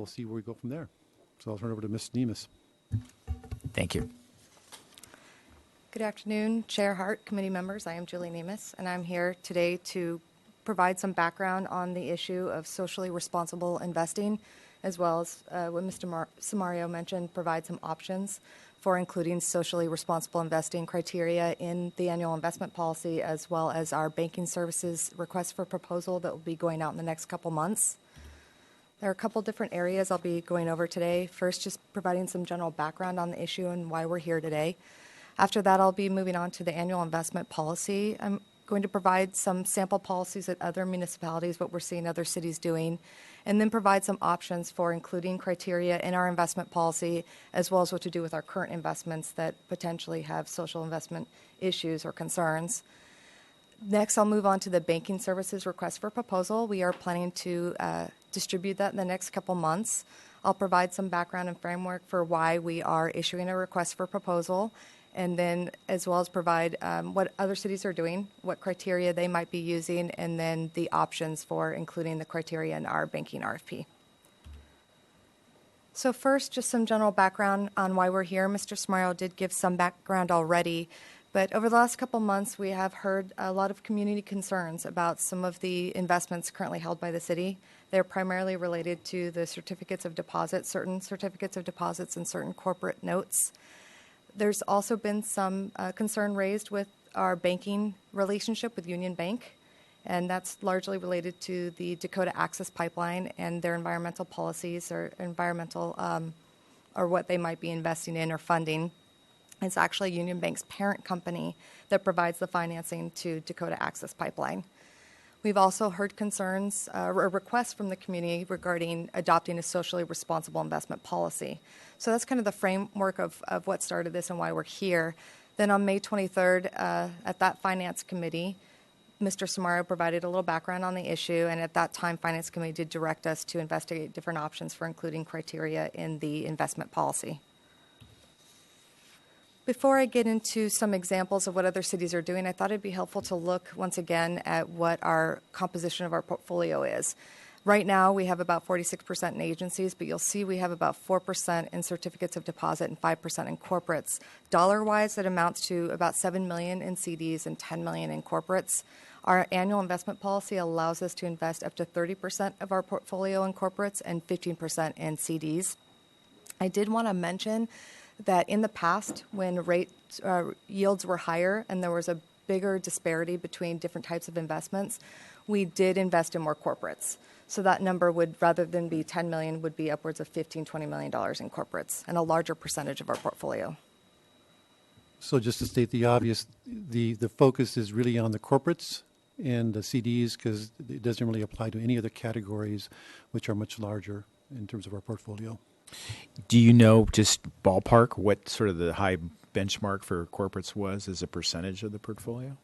we'll see where we go from there. So I'll turn it over to Ms. Nemes. Thank you. Good afternoon, Chair Hart, committee members. I am Julie Nemes, and I'm here today to provide some background on the issue of socially responsible investing, as well as what Mr. Samario mentioned, provide some options for including socially responsible investing criteria in the annual investment policy, as well as our banking services request for proposal that will be going out in the next couple months. There are a couple different areas I'll be going over today. First, just providing some general background on the issue and why we're here today. After that, I'll be moving on to the annual investment policy. I'm going to provide some sample policies at other municipalities, what we're seeing other cities doing, and then provide some options for including criteria in our investment policy, as well as what to do with our current investments that potentially have social investment issues or concerns. Next, I'll move on to the banking services request for proposal. We are planning to distribute that in the next couple months. I'll provide some background and framework for why we are issuing a request for proposal, and then as well as provide what other cities are doing, what criteria they might be using, and then the options for including the criteria in our banking RFP. So first, just some general background on why we're here. Mr. Samario did give some background already, but over the last couple months, we have heard a lot of community concerns about some of the investments currently held by the city. They're primarily related to the certificates of deposit, certain certificates of deposits and certain corporate notes. There's also been some concern raised with our banking relationship with Union Bank, and that's largely related to the Dakota Access Pipeline and their environmental policies or environmental or what they might be investing in or funding. It's actually Union Bank's parent company that provides the financing to Dakota Access Pipeline. We've also heard concerns or requests from the community regarding adopting a socially responsible investment policy. So that's kind of the framework of what started this and why we're here. Then on May 23rd, at that Finance Committee, Mr. Samario provided a little background on the issue, and at that time, Finance Committee did direct us to investigate different options for including criteria in the investment policy. Before I get into some examples of what other cities are doing, I thought it'd be helpful to look once again at what our composition of our portfolio is. Right now, we have about 46% in agencies, but you'll see we have about 4% in certificates of deposit and 5% in corporates. Dollar-wise, that amounts to about $7 million in CDs and $10 million in corporates. Our annual investment policy allows us to invest up to 30% of our portfolio in corporates and 15% in CDs. I did want to mention that in the past, when yields were higher and there was a bigger disparity between different types of investments, we did invest in more corporates. So that number would, rather than be $10 million, would be upwards of $15, $20 million in corporates and a larger percentage of our portfolio. So just to state the obvious, the focus is really on the corporates and the CDs because it doesn't really apply to any other categories which are much larger in terms of our portfolio. Do you know, just ballpark, what sort of the high benchmark for corporates was as a percentage of the portfolio?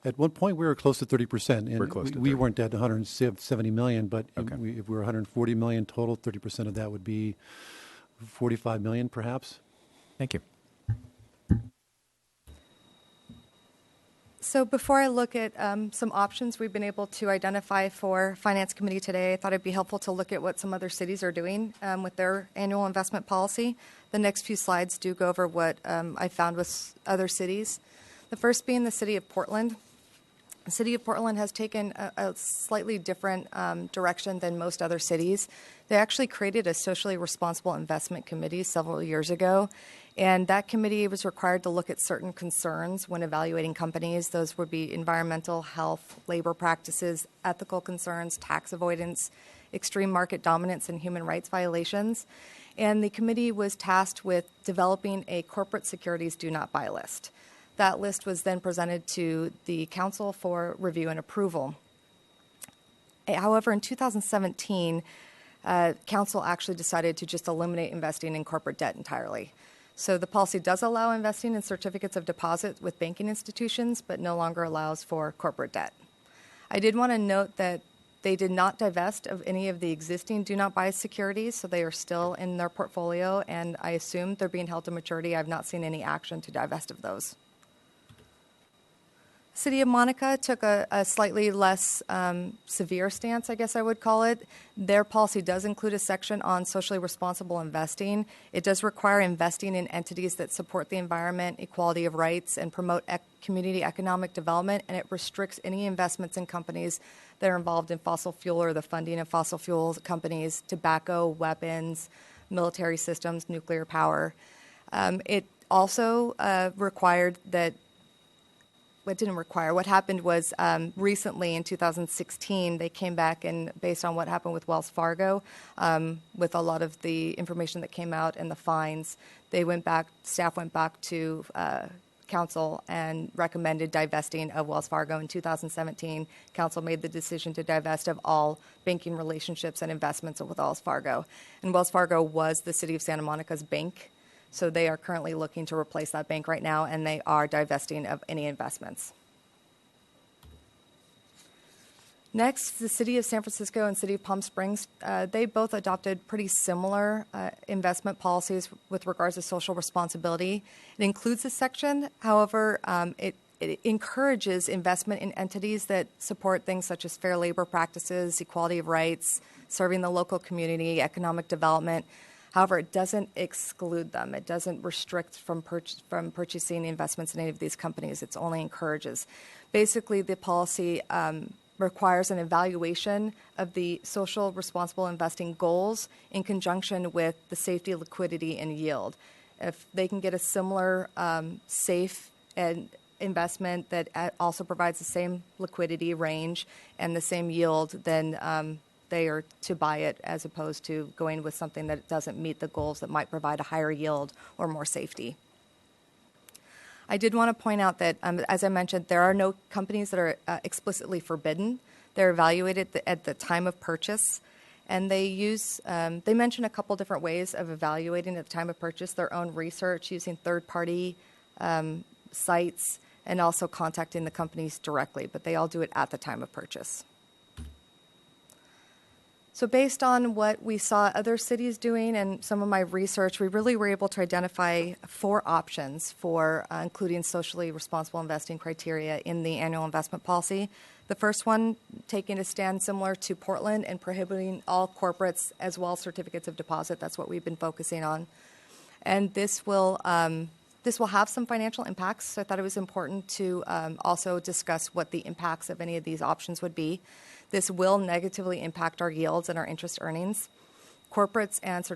At one point, we were close to 30%. And we're close to 30. We weren't at 170 million, but okay. If we were 140 million total, 30% of that would be 45 million, perhaps. Thank you. So before I look at some options we've been able to identify for Finance Committee today, I thought it'd be helpful to look at what some other cities are doing with their annual investment policy. The next few slides do go over what I found with other cities. The first being the city of Portland. The city of Portland has taken a slightly different direction than most other cities. They actually created a socially responsible investment committee several years ago, and that committee was required to look at certain concerns when evaluating companies. Those would be environmental, health, labor practices, ethical concerns, tax avoidance, extreme market dominance, and human rights violations. And the committee was tasked with developing a corporate securities do not buy list. That list was then presented to the council for review and approval. However, in 2017, council actually decided to just eliminate investing in corporate debt entirely. So the policy does allow investing in certificates of deposit with banking institutions, but no longer allows for corporate debt. I did want to note that they did not divest of any of the existing do not buy securities, so they are still in their portfolio, and I assume they're being held to maturity. I've not seen any action to divest of those. City of Monica took a slightly less severe stance, I guess I would call it. Their policy does include a section on socially responsible investing. It does require investing in entities that support the environment, equality of rights, and promote community economic development, and it restricts any investments in companies that are involved in fossil fuel or the funding of fossil fuel companies, tobacco, weapons, military systems, nuclear power. It also required that What didn't require. What happened was recently in 2016, they came back and based on what happened with Wells Fargo, with a lot of the information that came out and the fines, staff went back to council and recommended divesting of Wells Fargo. In 2017, council made the decision to divest of all banking relationships and investments with Wells Fargo. And Wells Fargo was the City of Santa Monica's bank. So they are currently looking to replace that bank right now, and they are divesting of any investments. Next, the City of San Francisco and City of Palm Springs, they both adopted pretty similar investment policies with regards to social responsibility. It includes a section, however, it encourages investment in entities that support things such as fair labor practices, equality of rights, serving the local community, economic development. However, it doesn't exclude them. It doesn't restrict from purchasing investments in any of these companies. It only encourages. Basically, the policy requires an evaluation of the social responsible investing goals in conjunction with the safety, liquidity, and yield. If they can get a similar safe and investment that also provides the same liquidity range and the same yield, then they are to buy it as opposed to going with something that doesn't meet the goals that might provide a higher yield or more safety. I did want to point out that, as I mentioned, there are no companies that are explicitly forbidden. They're evaluated at the time of purchase, and they mention a couple different ways of evaluating at the time of purchase, their own research using third-party sites and also contacting the companies directly, but they all do it at the time of purchase. So based on what we saw other cities doing and some of my research, we really were able to identify 4 options for including socially responsible investing criteria in the annual investment policy. The first one, taking a stand similar to Portland and prohibiting all corporates as well as certificates of deposit. That's what we've been focusing on. And this will have some financial impacts, so I thought it was important to also discuss what the impacts of any of these options would be. This will negatively impact our yields and our interest earnings. Corporates and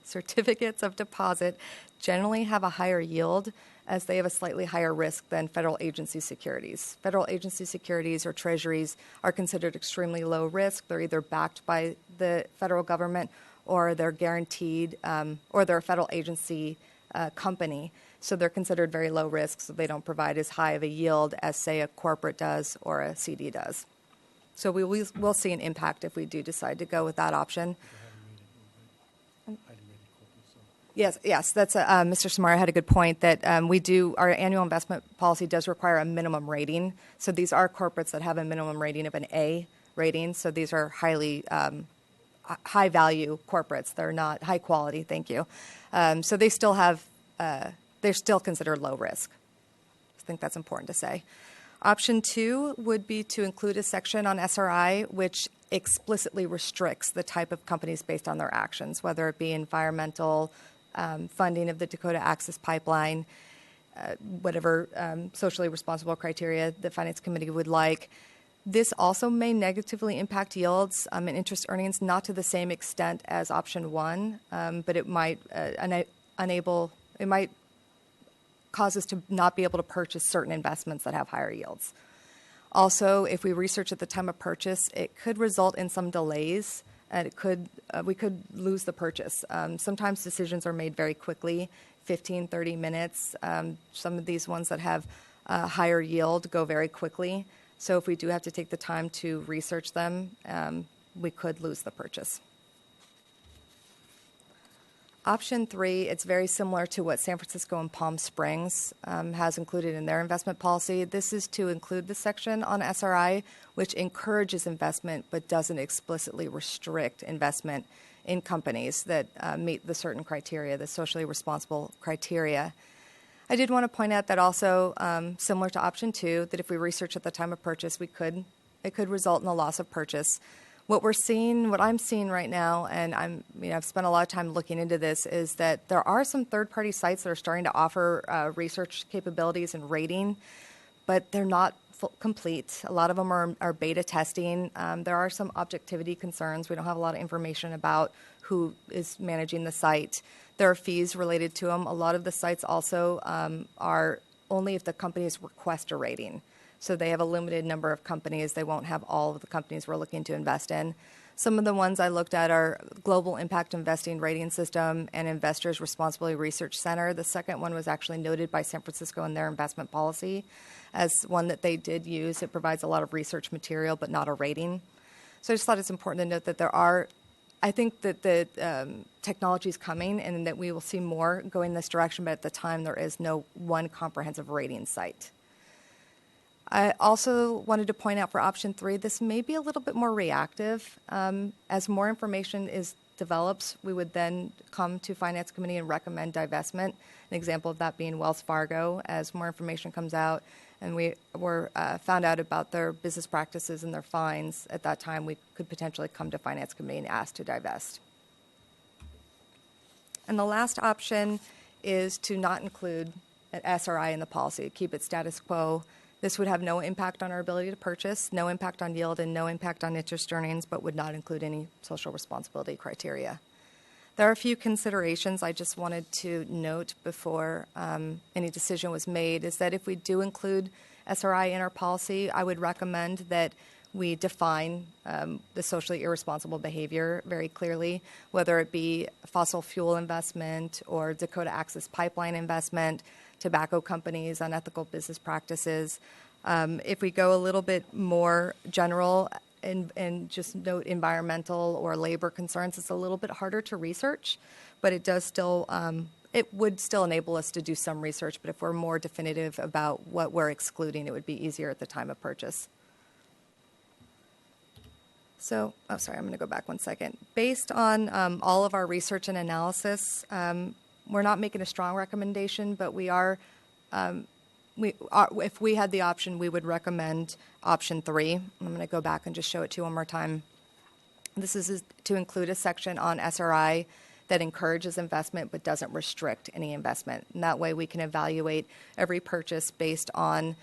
certificates of deposit generally have a higher yield as they have a slightly higher risk than federal agency securities. Federal agency securities or treasuries are considered extremely low risk. They're either backed by the federal government or they're guaranteed or they're a federal agency company. So they're considered very low risk, so they don't provide as high of a yield as, say, a corporate does or a CD does. So we'll see an impact if we do decide to go with that option. Yes, that's Mr. Samara had a good point that our annual investment policy does require a minimum rating. So these are corporates that have a minimum rating of an A rating. So these are highly high value corporates. They're not high quality. Thank you. So they still have. They're still considered low risk. I think that's important to say. Option 2 would be to include a section on SRI which explicitly restricts the type of companies based on their actions, whether it be environmental, funding of the Dakota Access Pipeline, whatever socially responsible criteria the Finance Committee would like. This also may negatively impact yields and interest earnings, not to the same extent as option 1, but it might it might cause us to not be able to purchase certain investments that have higher yields. Also, if we research at the time of purchase, it could result in some delays, and we could lose the purchase. Sometimes decisions are made very quickly, 15, 30 minutes. Some of these ones that have higher yield go very quickly. So if we do have to take the time to research them, we could lose the purchase. Option 3, it's very similar to what San Francisco and Palm Springs has included in their investment policy. This is to include the section on SRI, which encourages investment but doesn't explicitly restrict investment in companies that meet the certain criteria, the socially responsible criteria. I did want to point out that also, similar to option 2, that if we research at the time of purchase, it could result in a loss of purchase. What I'm seeing right now, and I've spent a lot of time looking into this, is that there are some third-party sites that are starting to offer research capabilities and rating, but they're not complete. A lot of them are beta testing. There are some objectivity concerns. We don't have a lot of information about who is managing the site. There are fees related to them. A lot of the sites also are only if the companies request a rating. So they have a limited number of companies. They won't have all of the companies we're looking to invest in. Some of the ones I looked at are Global Impact Investing Rating System and Investors Responsibility Research Center. The second one was actually noted by San Francisco in their investment policy as one that they did use. It provides a lot of research material, but not a rating. So I just thought it's important to note that I think that the technology is coming and that we will see more going this direction, but at the time there is no one comprehensive rating site. I also wanted to point out for option 3, this may be a little bit more reactive. As more information develops, we would then come to Finance Committee and recommend divestment. An example of that being Wells Fargo. As more information comes out and we were found out about their business practices and their fines, at that time we could potentially come to Finance Committee and ask to divest. And the last option is to not include an SRI in the policy, keep it status quo. This would have no impact on our ability to purchase, no impact on yield, and no impact on interest earnings, but would not include any social responsibility criteria. There are a few considerations I just wanted to note before any decision was made, is that if we do include SRI in our policy, I would recommend that we define the socially irresponsible behavior very clearly, whether it be fossil fuel investment or Dakota Access Pipeline investment, tobacco companies, unethical business practices. If we go a little bit more general and just note environmental or labor concerns, it's a little bit harder to research, but it would still enable us to do some research. But if we're more definitive about what we're excluding, it would be easier at the time of purchase. So, I'm going to go back one second. Based on all of our research and analysis, we're not making a strong recommendation, but if we had the option, we would recommend option 3. I'm going to go back and just show it to you one more time. This is to include a section on SRI that encourages investment but doesn't restrict any investment. And that way we can evaluate every purchase based on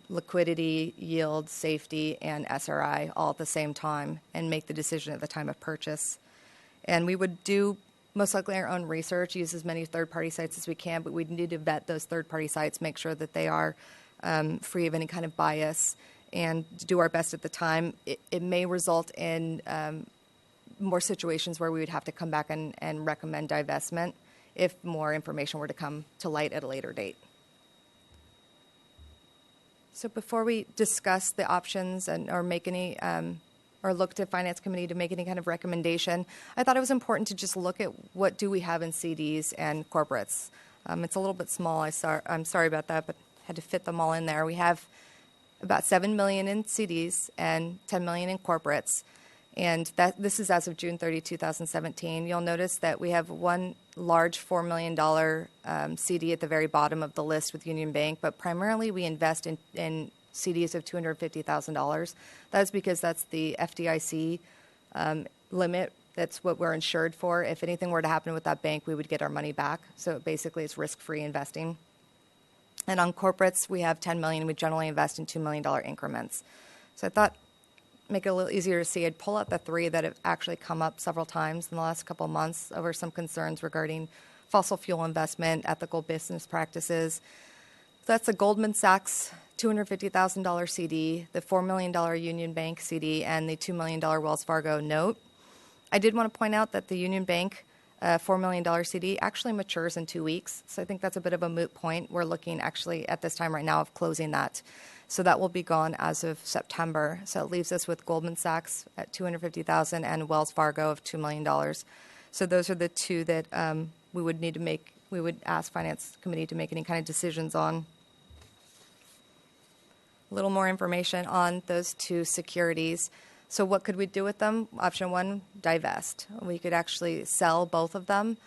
liquidity, yield, safety, and SRI all at the same time and make the decision at the time of purchase. And we would do most likely our own research, use as many third-party sites as we can, but we need to vet those third-party sites, make sure that they are free of any kind of bias, and do our best at the time. It may result in more situations where we would have to come back and recommend divestment if more information were to come to light at a later date. So before we discuss the options or make any or look to Finance Committee to make any kind of recommendation, I thought it was important to just look at what do we have in CDs and corporates. It's a little bit small. I'm sorry about that, but had to fit them all in there. We have about $7 million in CDs and $10 million in corporates, and this is as of June 30, 2017. You'll notice that we have one large $4 million CD at the very bottom of the list with Union Bank, but primarily we invest in CDs of $250,000. That's because that's the FDIC limit. That's what we're insured for. If anything were to happen with that bank, we would get our money back. So basically, it's risk-free investing. And on corporates, we have $10 million. We generally invest in $2 million increments. So I thought, make it a little easier to see, I'd pull out the 3 that have actually come up several times in the last couple of months over some concerns regarding fossil fuel investment, ethical business practices. So that's a Goldman Sachs $250,000 CD, the $4 million Union Bank CD, and the $2 million Wells Fargo note. I did want to point out that the Union Bank $4 million CD actually matures in 2 weeks, so I think that's a bit of a moot point. We're looking actually at this time right now of closing that. So that will be gone as of September. So it leaves us with Goldman Sachs at $250,000 and Wells Fargo of $2 million. So those are the two that we would ask Finance Committee to make any kind of decisions on. A little more information on those two securities. So what could we do with them? Option 1, divest. We could actually sell both of them.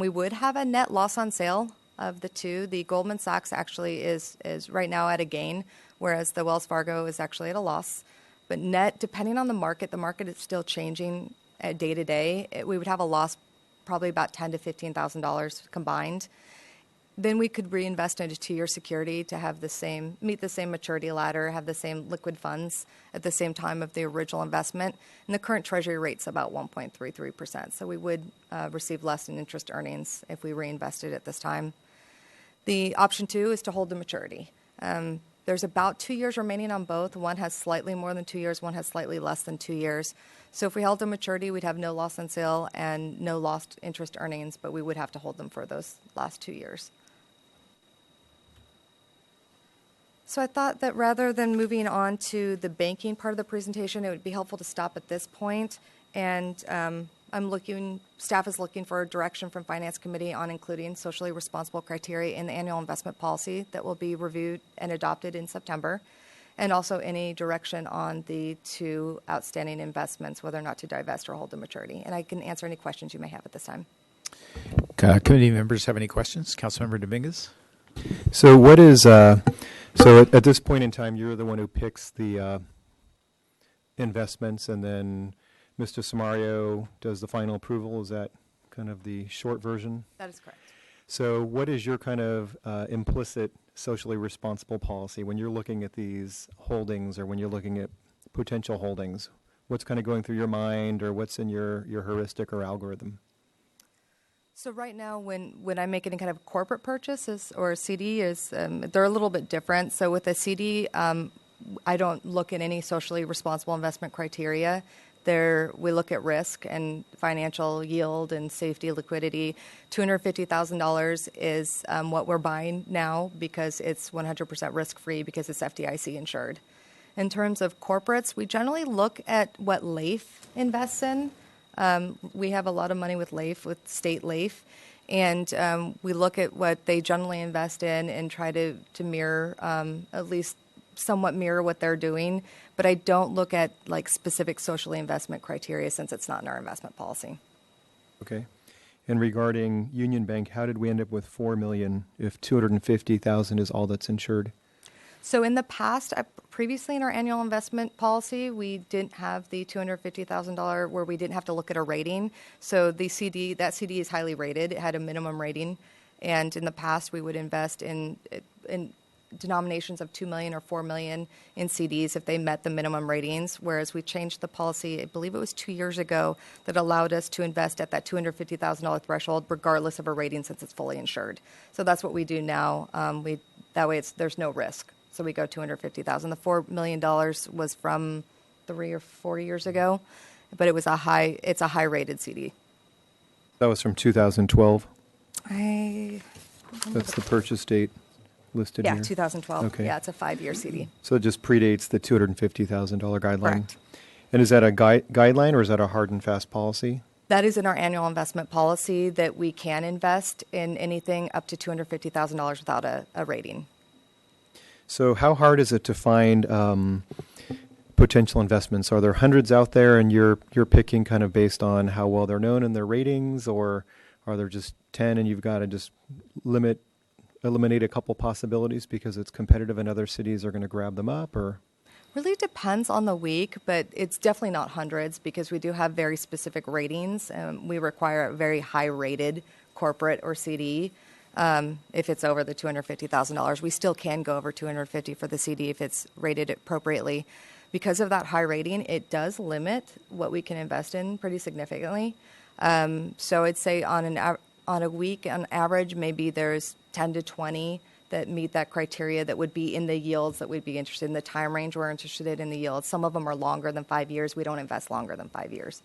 We would have a net loss on sale of the two. The Goldman Sachs actually is right now at a gain, whereas the Wells Fargo is actually at a loss. But net, depending on the market is still changing day to day. We would have a loss probably about $10,000 to $15,000 combined. Then we could reinvest into 2-year security to have meet the same maturity ladder, have the same liquid funds at the same time of the original investment. And the current treasury rate's about 1.33%. So we would receive less in interest earnings if we reinvested at this time. The option 2 is to hold the maturity. There's about 2 years remaining on both. One has slightly more than 2 years, one has slightly less than 2 years. So if we held to maturity, we'd have no loss on sale and no lost interest earnings, but we would have to hold them for those last 2 years. So I thought that rather than moving on to the banking part of the presentation, it would be helpful to stop at this point. And staff is looking for direction from Finance Committee on including socially responsible criteria in the annual investment policy that will be reviewed and adopted in September. And also any direction on the 2 outstanding investments, whether or not to divest or hold to maturity. And I can answer any questions you may have at this time. Committee members have any questions? Councilmember Dominguez? So what is, so at this point in time, you're the one who picks the investments, and then Mr. Samario does the final approval. Is that kind of the short version? That is correct. So what is your kind of implicit socially responsible policy when you're looking at these holdings, or when you're looking at potential holdings? What's kind of going through your mind, or what's in your heuristic or algorithm? So right now, when I make any kind of corporate purchases or a CD, they're a little bit different. So with a CD, I don't look at any socially responsible investment criteria. We look at risk and financial yield and safety, liquidity. $250,000 is what we're buying now because it's 100% risk-free because it's FDIC insured. In terms of corporates, we generally look at what LAIF invests in. We have a lot of money with LAIF, with state LAIF, and we look at what they generally invest in and try to mirror, at least somewhat mirror what they're doing. But I don't look at like specific socially investment criteria since it's not in our investment policy. Okay. And regarding Union Bank, how did we end up with $4 million if $250,000 is all that's insured? So in the past, previously in our annual investment policy, we didn't have the $250,000 where we didn't have to look at a rating. So that CD is highly rated. It had a minimum rating. And in the past, we would invest in denominations of $2 million or $4 million in CDs if they met the minimum ratings, whereas we changed the policy, I believe it was 2 years ago, that allowed us to invest at that $250,000 threshold regardless of a rating since it's fully insured. So that's what we do now. That way there's no risk. So we go $250,000. The $4 million was from 3 or 4 years ago, but it's a high rated CD. That was from 2012? That's the purchase date listed here? Yeah, 2012. Okay. Yeah, it's a 5-year CD. So it just predates the $250,000 guideline? Correct. And is that a guideline, or is that a hard and fast policy? That is in our annual investment policy that we can invest in anything up to $250,000 without a rating. So how hard is it to find potential investments? Are there hundreds out there and you're picking kind of based on how well they're known and their ratings, or are there just 10 and you've got to just eliminate a couple possibilities because it's competitive and other cities are going to grab them up? Or Really depends on the week, but it's definitely not hundreds because we do have very specific ratings. We require a very high rated corporate or CD. If it's over the $250,000, we still can go over $250,000 for the CD if it's rated appropriately. Because of that high rating, it does limit what we can invest in pretty significantly. So I'd say on a week, on average, maybe there's 10 to 20 that meet that criteria that would be in the yields that we'd be interested in, the time range we're interested in the yields. Some of them are longer than 5 years. We don't invest longer than 5 years.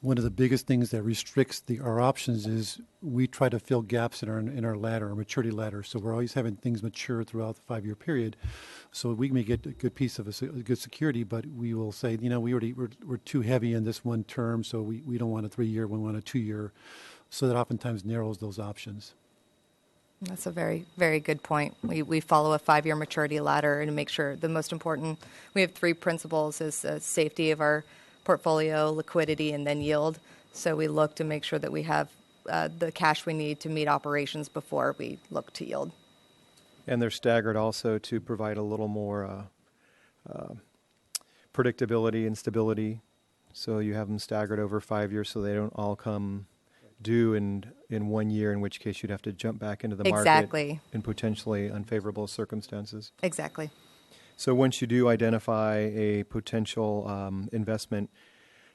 One of the biggest things that restricts our options is we try to fill gaps in our ladder, our maturity ladder. So we're always having things mature throughout the 5-year period. So we may get a good piece of a good security, but we will say, we're too heavy in this one term, so we don't want a 3-year, we want a 2-year. So that oftentimes narrows those options. That's a very, very good point. We follow a 5-year maturity ladder and make sure the most important, we have 3 principles is safety of our portfolio, liquidity, and then yield. So we look to make sure that we have the cash we need to meet operations before we look to yield. And they're staggered also to provide a little more predictability and stability. So you have them staggered over 5 years so they don't all come due in 1 year, in which case you'd have to jump back into the market Exactly. in potentially unfavorable circumstances. Exactly. So once you do identify a potential investment,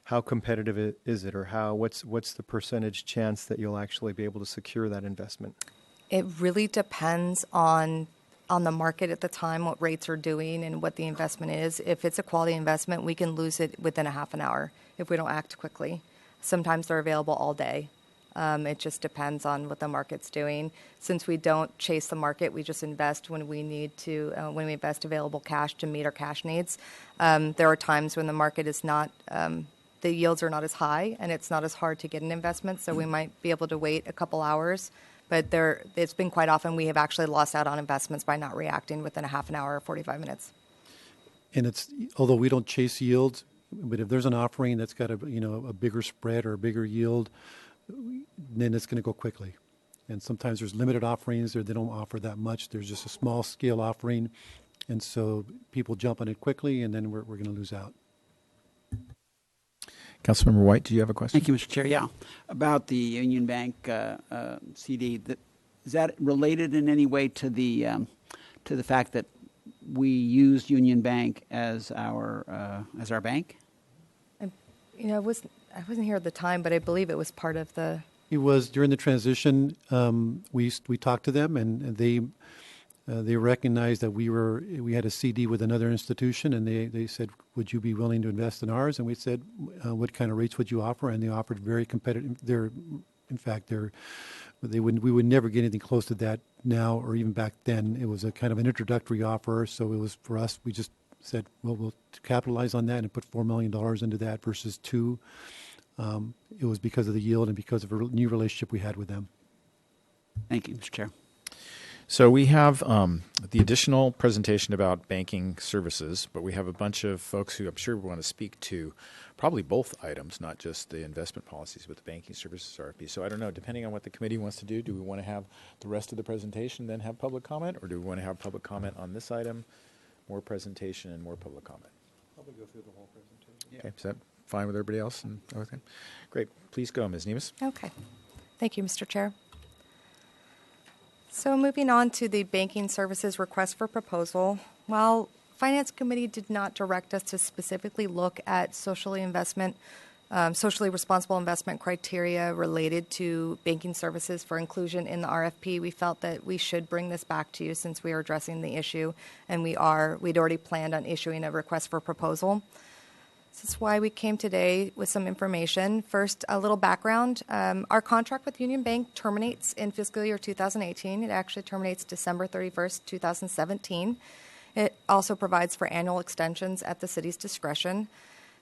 how competitive is it, or what's the percentage chance that you'll actually be able to secure that investment? It really depends on the market at the time, what rates are doing, and what the investment is. If it's a quality investment, we can lose it within a half an hour if we don't act quickly. Sometimes they're available all day. It just depends on what the market's doing. Since we don't chase the market, we just invest when we need to, when we invest available cash to meet our cash needs. There are times when the market is not, the yields are not as high and it's not as hard to get an investment, so we might be able to wait a couple hours. But it's been quite often we have actually lost out on investments by not reacting within a half an hour or 45 minutes. And although we don't chase yields, but if there's an offering that's got a bigger spread or a bigger yield, then it's going to go quickly. And sometimes there's limited offerings, or they don't offer that much. There's just a small scale offering, and so people jump on it quickly, and then we're going to lose out. Councilmember White, do you have a question? Thank you, Mr. Chair. Yeah, about the Union Bank CD, is that related in any way to the fact that we used Union Bank as our bank? I wasn't here at the time, but I believe it was part of the. It was during the transition. We talked to them, and they recognized that we had a CD with another institution, and they said, "Would you be willing to invest in ours?" And we said, "What kind of rates would you offer?" And they offered very competitive. We would never get anything close to that now, or even back then. It was a kind of an introductory offer, so it was for us. We just said, "Well, we'll capitalize on that and put $4 million into that versus $2 million." It was because of the yield and because of a new relationship we had with them. Thank you, Mr. Chair. So we have the additional presentation about banking services, but we have a bunch of folks who I'm sure want to speak to probably both items, not just the investment policies, but the banking services RFP. So I don't know, depending on what the committee wants to do we want to have the rest of the presentation, then have public comment, or do we want to have public comment on this item, more presentation, and more public comment? Probably go through the whole presentation. Okay, is that fine with everybody else and everything? Great. Please go, Ms. Nemes. Okay. Thank you, Mr. Chair. So moving on to the banking services request for proposal. While Finance Committee did not direct us to specifically look at socially responsible investment criteria related to banking services for inclusion in the RFP, we felt that we should bring this back to you since we are addressing the issue, and we'd already planned on issuing a request for proposal. This is why we came today with some information. First, a little background. Our contract with Union Bank terminates in fiscal year 2018. It actually terminates December 31st, 2017. It also provides for annual extensions at the city's discretion.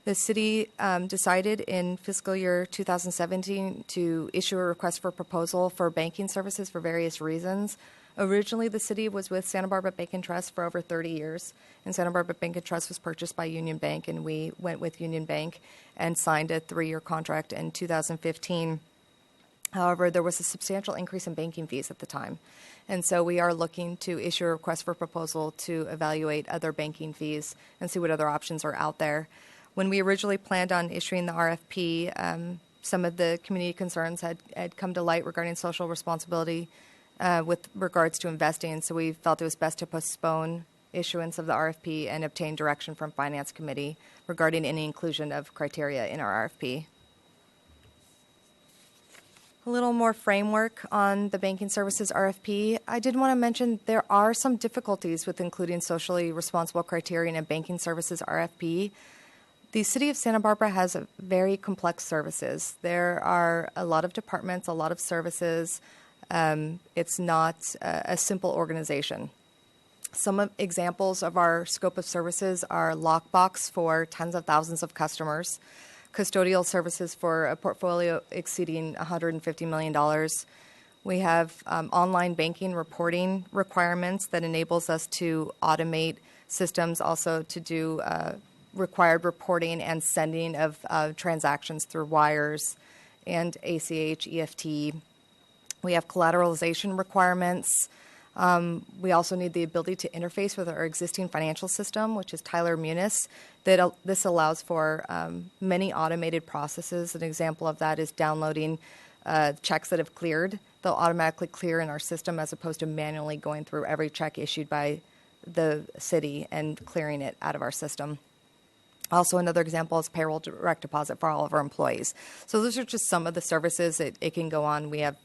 The city decided in fiscal year 2017 to issue a request for proposal for banking services for various reasons. Originally, the city was with Santa Barbara Bank and Trust for over 30 years, and Santa Barbara Bank and Trust was purchased by Union Bank, and we went with Union Bank and signed a 3-year contract in 2015. However, there was a substantial increase in banking fees at the time, and so we are looking to issue a request for proposal to evaluate other banking fees and see what other options are out there. When we originally planned on issuing the RFP, some of the community concerns had come to light regarding social responsibility with regards to investing, so we felt it was best to postpone issuance of the RFP and obtain direction from Finance Committee regarding any inclusion of criteria in our RFP. A little more framework on the banking services RFP. I did want to mention there are some difficulties with including socially responsible criteria in a banking services RFP. The city of Santa Barbara has very complex services. There are a lot of departments, a lot of services. It's not a simple organization. Some examples of our scope of services are lockbox for tens of thousands of customers, custodial services for a portfolio exceeding $150 million. We have online banking reporting requirements that enables us to automate systems, also to do required reporting and sending of transactions through wires and ACH, EFT. We have collateralization requirements. We also need the ability to interface with our existing financial system, which is Tyler Munis. This allows for many automated processes. An example of that is downloading checks that have cleared. They'll automatically clear in our system as opposed to manually going through every check issued by the city and clearing it out of our system. Also, another example is payroll direct deposit for all of our employees. So those are just some of the services. It can go on. We have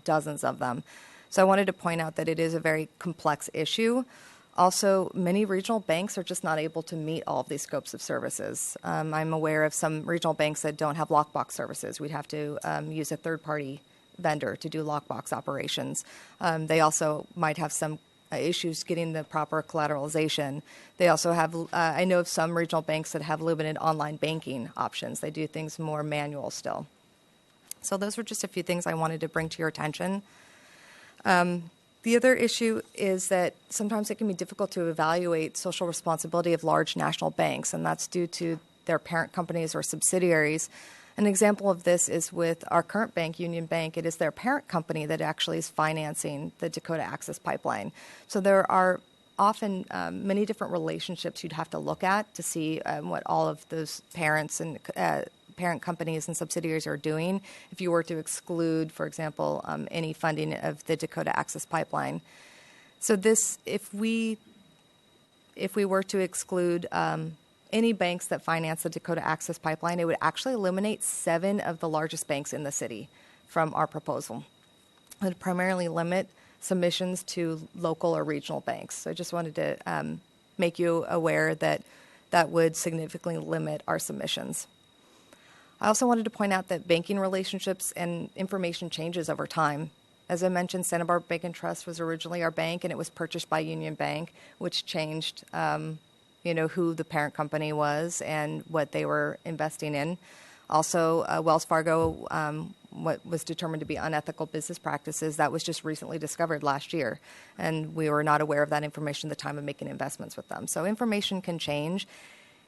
dozens of them. So I wanted to point out that it is a very complex issue. Also, many regional banks are just not able to meet all of these scopes of services. I'm aware of some regional banks that don't have lockbox services. We'd have to use a third-party vendor to do lockbox operations. They also might have some issues getting the proper collateralization. They also have, I know of some regional banks that have limited online banking options. They do things more manual still. So those were just a few things I wanted to bring to your attention. The other issue is that sometimes it can be difficult to evaluate social responsibility of large national banks, and that's due to their parent companies or subsidiaries. An example of this is with our current bank, Union Bank. It is their parent company that actually is financing the Dakota Access Pipeline. So there are often many different relationships you'd have to look at to see what all of those parents and parent companies and subsidiaries are doing if you were to exclude, for example, any funding of the Dakota Access Pipeline. So this, if we were to exclude any banks that finance the Dakota Access Pipeline, it would actually eliminate 7 of the largest banks in the city from our proposal. It would primarily limit submissions to local or regional banks. So I just wanted to make you aware that that would significantly limit our submissions. I also wanted to point out that banking relationships and information changes over time. As I mentioned, Santa Barbara Bank and Trust was originally our bank, and it was purchased by Union Bank, which changed who the parent company was and what they were investing in. Also, Wells Fargo, what was determined to be unethical business practices, that was just recently discovered last year, and we were not aware of that information at the time of making investments with them. So information can change,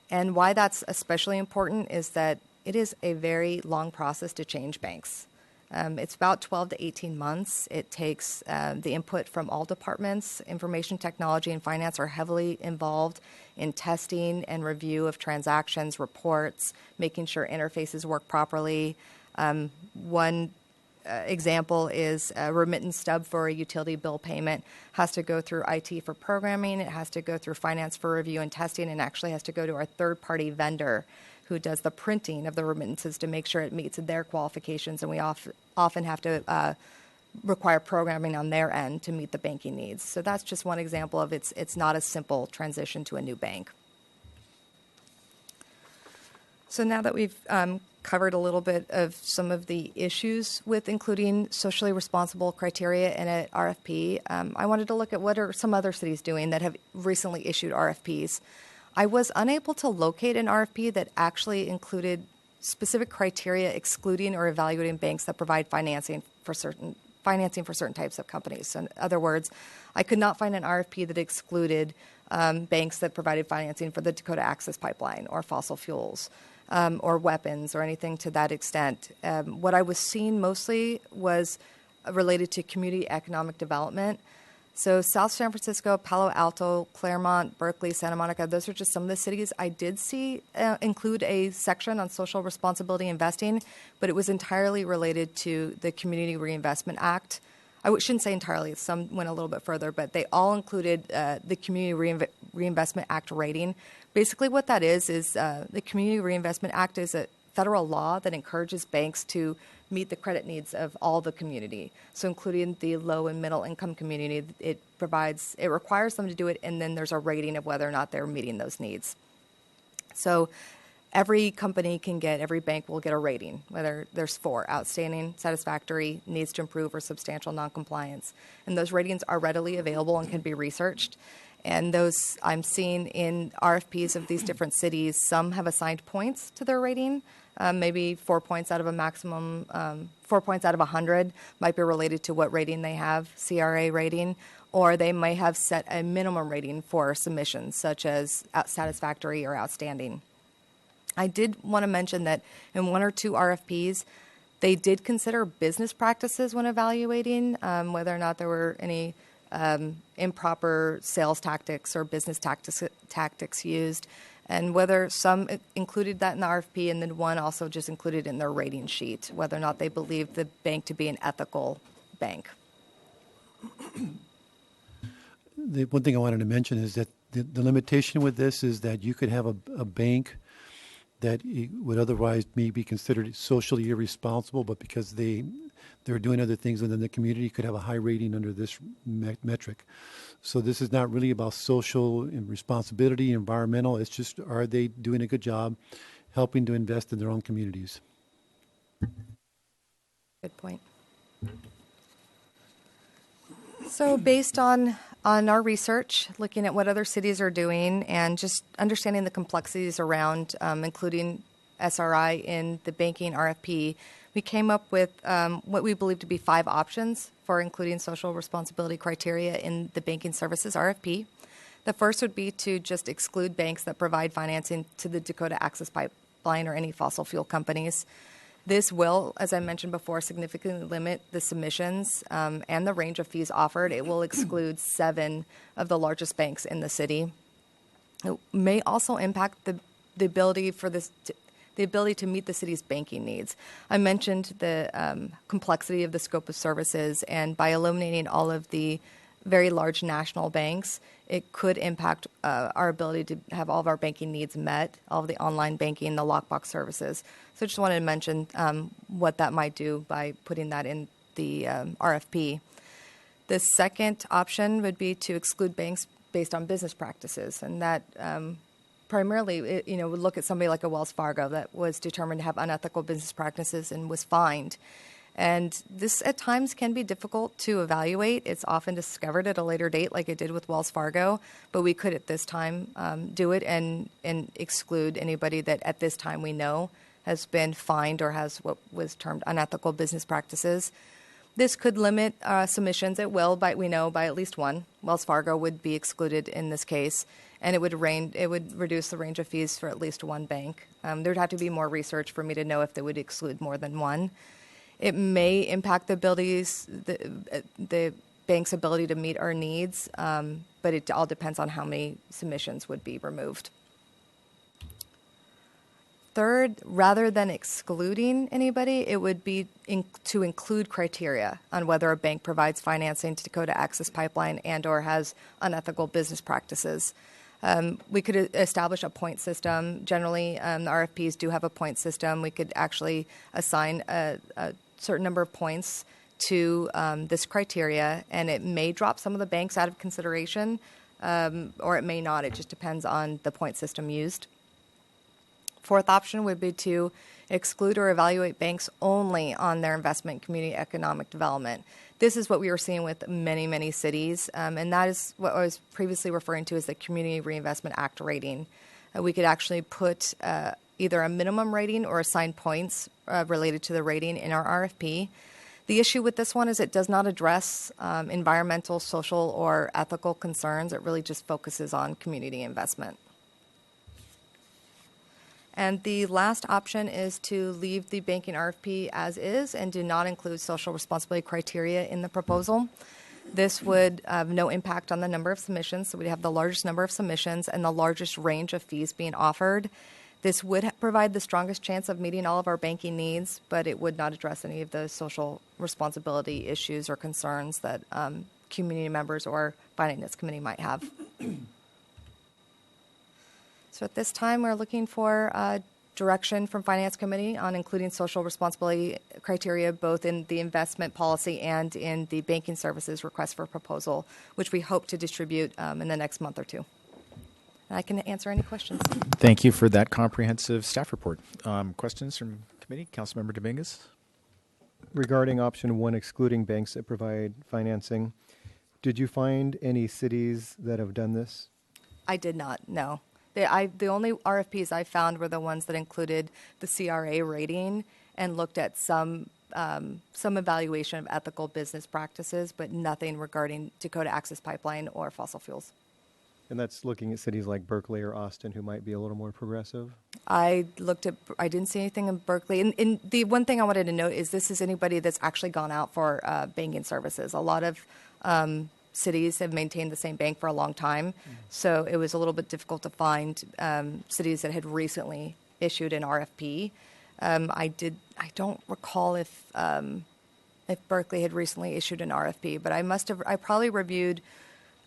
and why that's especially important is that it is a very long process to change banks. It's about 12 to 18 months. It takes the input from all departments. Information technology and finance are heavily involved in testing and review of transactions, reports, making sure interfaces work properly. One example is a remittance stub for a utility bill payment has to go through IT for programming. It has to go through finance for review and testing, and actually has to go to our third-party vendor who does the printing of the remittances to make sure it meets their qualifications, and we often have to require programming on their end to meet the banking needs. So that's just one example of it's not a simple transition to a new bank. So now that we've covered a little bit of some of the issues with including socially responsible criteria in an RFP, I wanted to look at what are some other cities doing that have recently issued RFPs. I was unable to locate an RFP that actually included specific criteria excluding or evaluating banks that provide financing for certain types of companies. So in other words, I could not find an RFP that excluded banks that provided financing for the Dakota Access Pipeline or fossil fuels or weapons or anything to that extent. What I was seeing mostly was related to community economic development. So South San Francisco, Palo Alto, Claremont, Berkeley, Santa Monica, those are just some of the cities I did see include a section on social responsibility investing, but it was entirely related to the Community Reinvestment Act. I shouldn't say entirely, some went a little bit further, but they all included the Community Reinvestment Act rating. Basically what that is the Community Reinvestment Act is a federal law that encourages banks to meet the credit needs of all the community. So including the low and middle income community, it requires them to do it, and then there's a rating of whether or not they're meeting those needs. So every bank will get a rating, whether there's 4, outstanding, satisfactory, needs to improve, or substantial noncompliance. And those ratings are readily available and can be researched. And those I'm seeing in RFPs of these different cities, some have assigned points to their rating. Maybe 4 points out of a maximum, 4 points out of 100 might be related to what rating they have, CRA rating, or they might have set a minimum rating for submissions, such as satisfactory or outstanding. I did want to mention that in 1 or 2 RFPs, They did consider business practices when evaluating whether or not there were any improper sales tactics or business tactics used, and whether some included that in the RFP, and then one also just included in their rating sheet, whether or not they believed the bank to be an ethical bank. The one thing I wanted to mention is that the limitation with this is that you could have a bank that would otherwise maybe be considered socially irresponsible, but because they're doing other things within the community, could have a high rating under this metric. So this is not really about social responsibility, environmental. It's just, are they doing a good job helping to invest in their own communities? Good point. So based on our research, looking at what other cities are doing and just understanding the complexities around including SRI in the banking RFP, we came up with what we believe to be 5 options for including social responsibility criteria in the banking services RFP. The first would be to just exclude banks that provide financing to the Dakota Access Pipeline or any fossil fuel companies. This will, as I mentioned before, significantly limit the submissions and the range of fees offered. It will exclude 7 of the largest banks in the city. It may also impact the ability for this the ability to meet the city's banking needs. I mentioned the complexity of the scope of services, and by eliminating all of the very large national banks, it could impact our ability to have all of our banking needs met, all of the online banking, the lockbox services. So I just wanted to mention what that might do by putting that in the RFP. The second option would be to exclude banks based on business practices, and that primarily, would look at somebody like a Wells Fargo that was determined to have unethical business practices and was fined. And this at times can be difficult to evaluate. It's often discovered at a later date, like it did with Wells Fargo, but we could at this time do it and exclude anybody that at this time we know has been fined or has what was termed unethical business practices. This could limit submissions. It will, we know, by at least one. Wells Fargo would be excluded in this case, and it would reduce the range of fees for at least one bank. There'd have to be more research for me to know if they would exclude more than one. It may impact the bank's ability to meet our needs, but it all depends on how many submissions would be removed. Third, rather than excluding anybody, it would be to include criteria on whether a bank provides financing to Dakota Access Pipeline and or has unethical business practices. We could establish a point system. Generally, the RFPs do have a point system. We could actually assign a certain number of points to this criteria, and it may drop some of the banks out of consideration, or it may not. It just depends on the point system used. Fourth option would be to exclude or evaluate banks only on their investment community economic development. This is what we were seeing with many, many cities, and that is what I was previously referring to as the Community Reinvestment Act rating. We could actually put either a minimum rating or assign points related to the rating in our RFP. The issue with this one is it does not address environmental, social, or ethical concerns. It really just focuses on community investment. And the last option is to leave the banking RFP as is and do not include social responsibility criteria in the proposal. This would have no impact on the number of submissions, so we'd have the largest number of submissions and the largest range of fees being offered. This would provide the strongest chance of meeting all of our banking needs, but it would not address any of the social responsibility issues or concerns that community members or Finance Committee might have. So at this time, we're looking for direction from Finance Committee on including social responsibility criteria both in the investment policy and in the banking services request for proposal, which we hope to distribute in the next month or two. And I can answer any questions. Thank you for that comprehensive staff report. Questions from committee? Councilmember Dominguez? Regarding option 1, excluding banks that provide financing, did you find any cities that have done this? I did not, no. The only RFPs I found were the ones that included the CRA rating and looked at some evaluation of ethical business practices, but nothing regarding Dakota Access Pipeline or fossil fuels. And that's looking at cities like Berkeley or Austin who might be a little more progressive. I didn't see anything in Berkeley. And the one thing I wanted to note is this is anybody that's actually gone out for banking services. A lot of cities have maintained the same bank for a long time. So it was a little bit difficult to find cities that had recently issued an RFP. I don't recall if Berkeley had recently issued an RFP, but I probably reviewed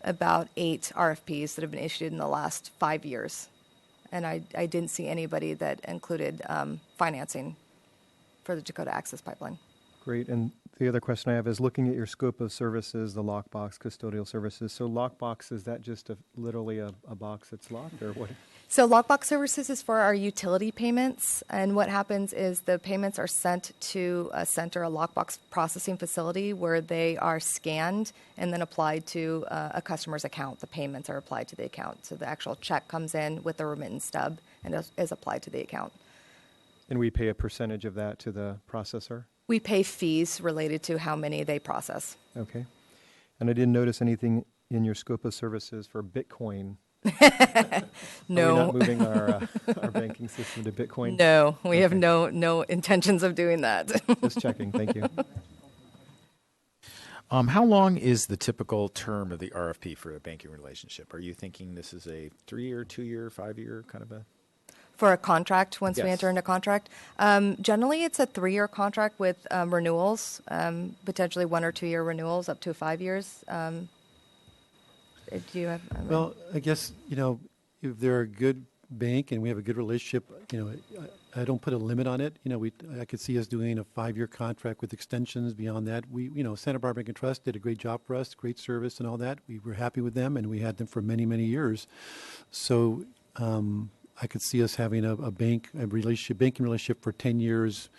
about 8 RFPs that have been issued in the last 5 years. And I didn't see anybody that included financing for the Dakota Access Pipeline. Great. And the other question I have is looking at your scope of services, the lockbox custodial services. So lockbox, is that just literally a box that's locked, or what? So lockbox services is for our utility payments. And what happens is the payments are sent to a center, a lockbox processing facility, where they are scanned and then applied to a customer's account. The payments are applied to the account. So the actual check comes in with the remittance stub and is applied to the account. And we pay a percentage of that to the processor? We pay fees related to how many they process. Okay. And I didn't notice anything in your scope of services for Bitcoin. No. Are we not moving our banking system to Bitcoin? No, we have no intentions of doing that. Just checking. Thank you. How long is the typical term of the RFP for a banking relationship? Are you thinking this is a 3-year, 2-year, 5-year kind of a? For a contract, once we Yes. enter into contract, generally it's a 3-year contract with renewals, potentially 1 or 2-year renewals, up to 5 years. Do you have? Well, I guess, if they're a good bank and we have a good relationship, I don't put a limit on it. I could see us doing a 5-year contract with extensions beyond that. Santa Barbara Bank and Trust did a great job for us, great service and all that. We were happy with them, and we had them for many, many years. So I could see us having a banking relationship for 10 years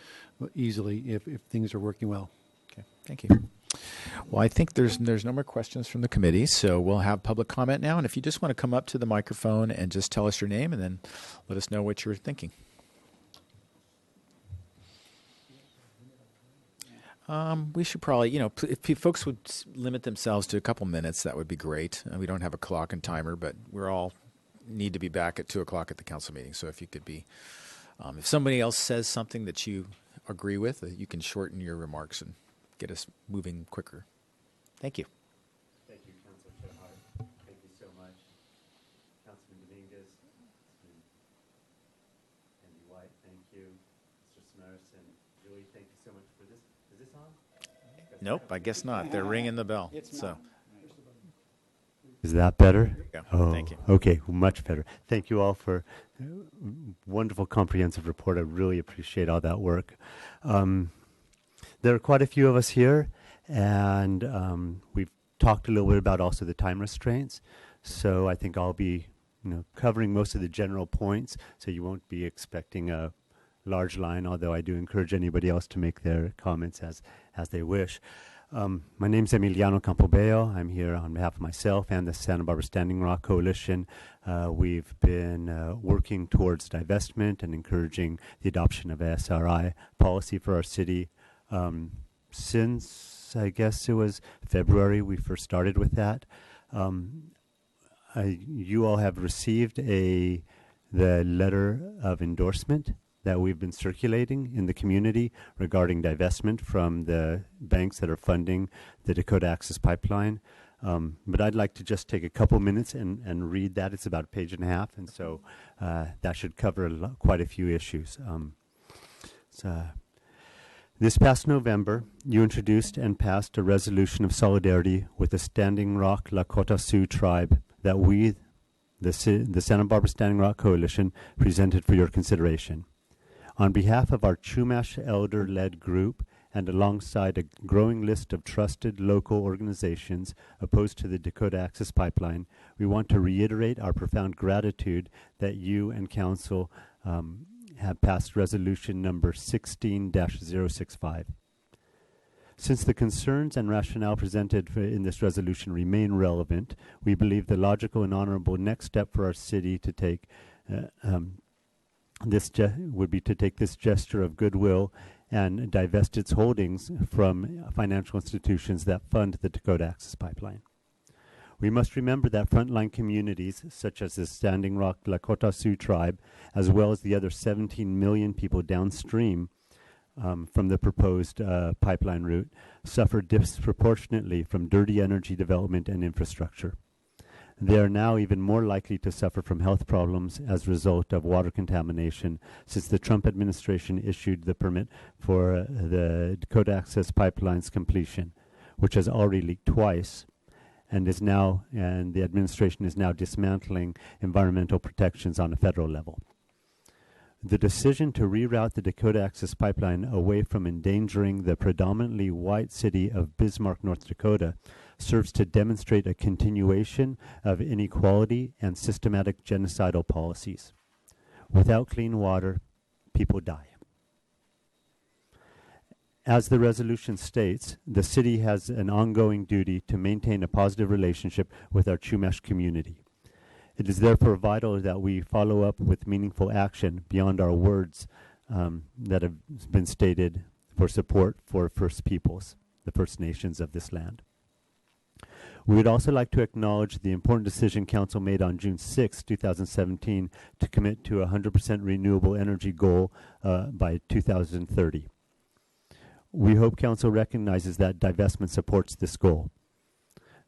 easily if things are working well. Okay, thank you. Well, I think there's no more questions from the committee, so we'll have public comment now. And if you just want to come up to the microphone and just tell us your name and then let us know what you're thinking. We should probably, if folks would limit themselves to a couple minutes, that would be great. We don't have a clock and timer, but we're all need to be back at 2 o'clock at the council meeting. So if you could be, if somebody else says something that you agree with, you can shorten your remarks and get us moving quicker. Thank you. Thank you, Councilor Shehar. Thank you so much. Councilman Dominguez, Andy White, thank you. Mr. Smerson, Julie, thank you so much for this. Is this on? Nope, I guess not. They're ringing the bell. So. Is that better? Yeah, Oh, thank you. okay, much better. Thank you all for a wonderful comprehensive report. I really appreciate all that work. There are quite a few of us here, and we've talked a little bit about also the time restraints. So I think I'll be covering most of the general points, so you won't be expecting a large line, although I do encourage anybody else to make their comments as they wish. My name's Emiliano Campobello. I'm here on behalf of myself and the Santa Barbara Standing Rock Coalition. We've been working towards divestment and encouraging the adoption of a SRI policy for our city since, I guess it was February we first started with that. You all have received the letter of endorsement that we've been circulating in the community regarding divestment from the banks that are funding the Dakota Access Pipeline. But I'd like to just take a couple minutes and read that. It's about a page and a half, and so that should cover quite a few issues. This past November, you introduced and passed a resolution of solidarity with the Standing Rock Lakota Sioux tribe that we, the Santa Barbara Standing Rock Coalition, presented for your consideration. On behalf of our Chumash elder-led group and alongside a growing list of trusted local organizations opposed to the Dakota Access Pipeline, we want to reiterate our profound gratitude that you and Council have passed resolution number 16-065. Since the concerns and rationale presented in this resolution remain relevant, we believe the logical and honorable next step for our city to take would be to take this gesture of goodwill and divest its holdings from financial institutions that fund the Dakota Access Pipeline. We must remember that frontline communities, such as the Standing Rock Lakota Sioux tribe, as well as the other 17 million people downstream from the proposed pipeline route, suffer disproportionately from dirty energy development and infrastructure. They are now even more likely to suffer from health problems as a result of water contamination since the Trump administration issued the permit for the Dakota Access Pipeline's completion, which has already leaked twice and the administration is now dismantling environmental protections on a federal level. The decision to reroute the Dakota Access Pipeline away from endangering the predominantly white city of Bismarck, North Dakota, serves to demonstrate a continuation of inequality and systematic genocidal policies. Without clean water, people die. As the resolution states, the city has an ongoing duty to maintain a positive relationship with our Chumash community. It is therefore vital that we follow up with meaningful action beyond our words that have been stated for support for First Peoples, the First Nations of this land. We would also like to acknowledge the important decision Council made on June 6, 2017 to commit to a 100% renewable energy goal by 2030. We hope Council recognizes that divestment supports this goal.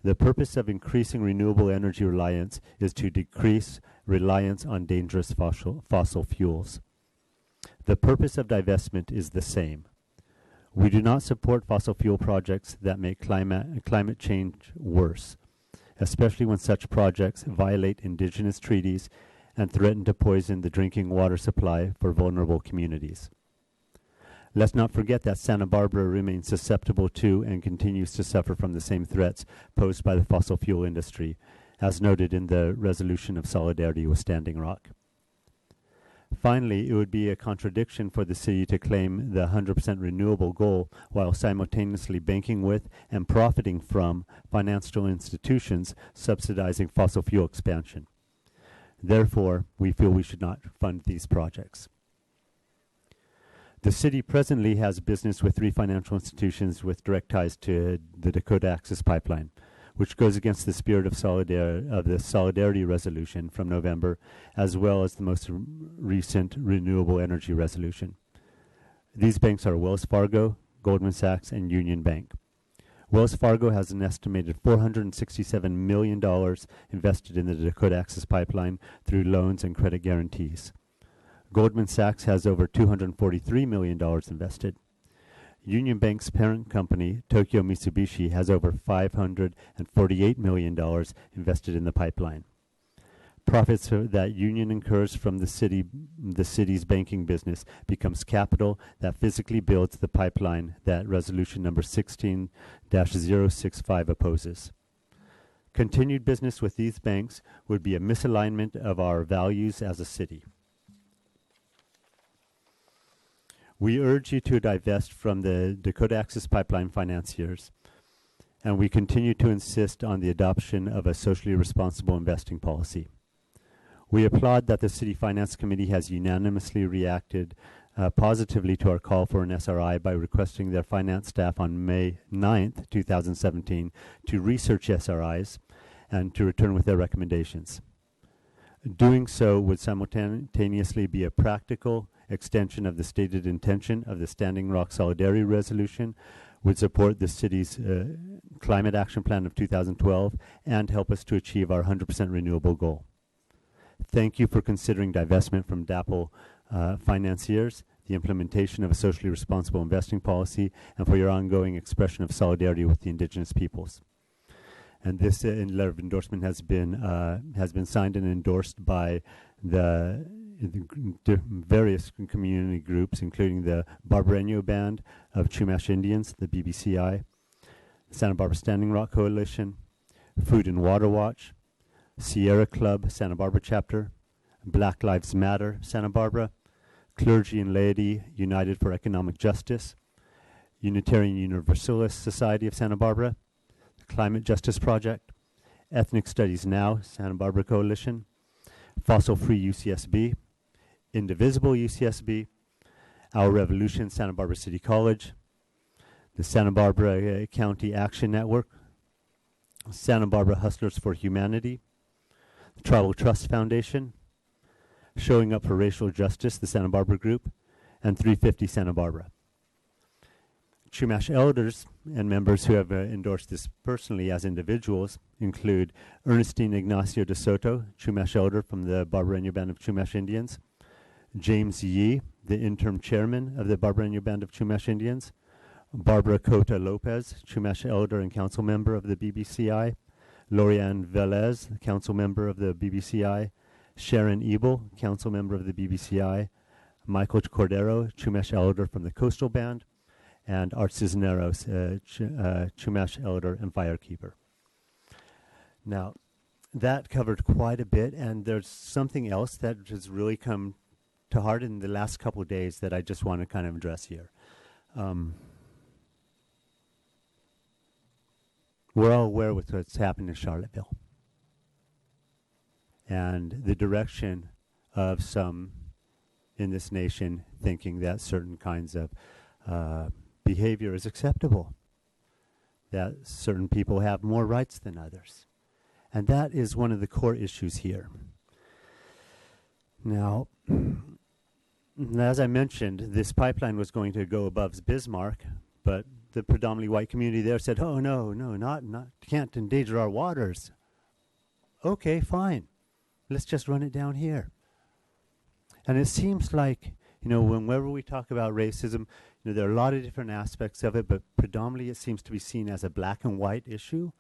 The purpose of increasing renewable energy reliance is to decrease reliance on dangerous fossil fuels. The purpose of divestment is the same. We do not support fossil fuel projects that make climate change worse, especially when such projects violate indigenous treaties and threaten to poison the drinking water supply for vulnerable communities. Let's not forget that Santa Barbara remains susceptible to and continues to suffer from the same threats posed by the fossil fuel industry, as noted in the resolution of solidarity with Standing Rock. Finally, it would be a contradiction for the city to claim the 100% renewable goal while simultaneously banking with and profiting from financial institutions subsidizing fossil fuel expansion. Therefore, we feel we should not fund these projects. The city presently has business with 3 financial institutions with direct ties to the Dakota Access Pipeline, which goes against the spirit of the Solidarity Resolution from November, as well as the most recent Renewable Energy Resolution. These banks are Wells Fargo, Goldman Sachs, and Union Bank. Wells Fargo has an estimated $467 million invested in the Dakota Access Pipeline through loans and credit guarantees. Goldman Sachs has over $243 million invested. Union Bank's parent company, Tokyo Mitsubishi, has over $548 million invested in the pipeline. Profits that Union incurs from the city's banking business becomes capital that physically builds the pipeline that resolution number 16-065 opposes. Continued business with these banks would be a misalignment of our values as a city. We urge you to divest from the Dakota Access Pipeline financiers, and we continue to insist on the adoption of a socially responsible investing policy. We applaud that the City Finance Committee has unanimously reacted positively to our call for an SRI by requesting their finance staff on May 9th, 2017 to research SRIs and to return with their recommendations. Doing so would simultaneously be a practical extension of the stated intention of the Standing Rock Solidarity Resolution, would support the city's Climate Action Plan of 2012, and help us to achieve our 100% renewable goal. Thank you for considering divestment from DAPL financiers, the implementation of a socially responsible investing policy, and for your ongoing expression of solidarity with the indigenous peoples. And this letter of endorsement has been signed and endorsed by the various community groups, including the Barbareño Band of Chumash Indians, the BBCI, Santa Barbara Standing Rock Coalition, Food and Water Watch, Sierra Club Santa Barbara Chapter, Black Lives Matter Santa Barbara, Clergy and Laity United for Economic Justice, Unitarian Universalist Society of Santa Barbara, the Climate Justice Project, Ethnic Studies Now Santa Barbara Coalition, Fossil Free UCSB, Indivisible UCSB, Our Revolution Santa Barbara City College, the Santa Barbara County Action Network, Santa Barbara Hustlers for Humanity, the Tribal Trust Foundation, Showing Up for Racial Justice, the Santa Barbara Group, and 350 Santa Barbara. Chumash elders and members who have endorsed this personally as individuals include Ernestine Ignacio de Soto, Chumash elder from the Barbareño Band of Chumash Indians, James Yee, the interim chairman of the Barbareño Band of Chumash Indians, Barbara Cota Lopez, Chumash elder and council member of the BBCI, Lorianne Velez, council member of the BBCI, Sharon Ebel, council member of the BBCI, Michael Cordero, Chumash elder from the Coastal Band, and Art Cisneros, Chumash elder and firekeeper. Now, that covered quite a bit, and there's something else that has really come to heart in the last couple of days that I just want to kind of address here. We're all aware with what's happened in Charlottesville and the direction of some in this nation thinking that certain kinds of behavior is acceptable, that certain people have more rights than others. And that is one of the core issues here. Now, as I mentioned, this pipeline was going to go above Bismarck, but the predominantly white community there said, oh, no, not can't endanger our waters. Okay, fine. Let's just run it down here. And it seems like, whenever we talk about racism, there are a lot of different aspects of it, but predominantly it seems to be seen as a black and white issue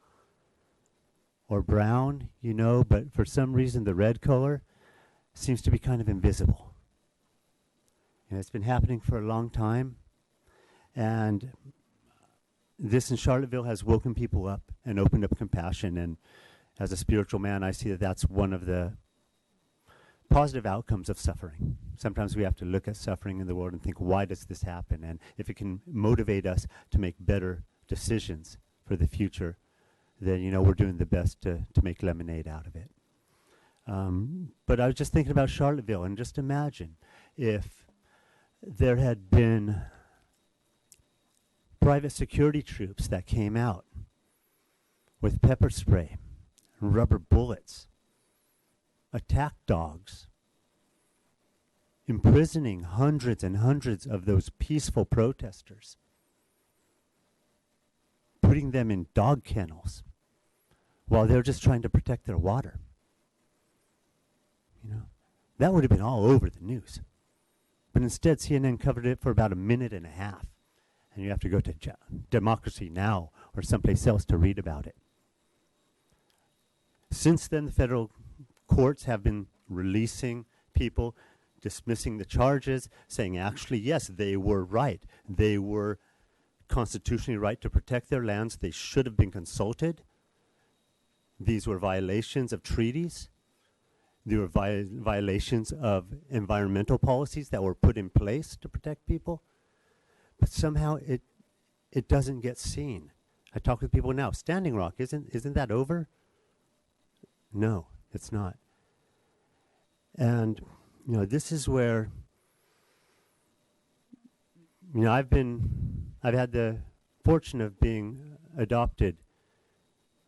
or brown, but for some reason the red color seems to be kind of invisible. It's been happening for a long time, and this in Charlottesville has woken people up and opened up compassion, and as a spiritual man, I see that that's one of the positive outcomes of suffering. Sometimes we have to look at suffering in the world and think, why does this happen? And if it can motivate us to make better decisions for the future, then, we're doing the best to make lemonade out of it. But I was just thinking about Charlottesville, and just imagine if there had been private security troops that came out with pepper spray, rubber bullets, attack dogs, imprisoning hundreds and hundreds of those peaceful protesters, putting them in dog kennels while they're just trying to protect their water. That would have been all over the news. But instead, CNN covered it for about a minute and a half. And you have to go to Democracy Now! Or someplace else to read about it. Since then, the federal courts have been releasing people, dismissing the charges, saying actually, yes, they were right. They were constitutionally right to protect their lands. They should have been consulted. These were violations of treaties. They were violations of environmental policies that were put in place to protect people. But somehow it doesn't get seen. I talk with people now. Standing Rock, isn't that over? No, it's not. And this is where I've had the fortune of being adopted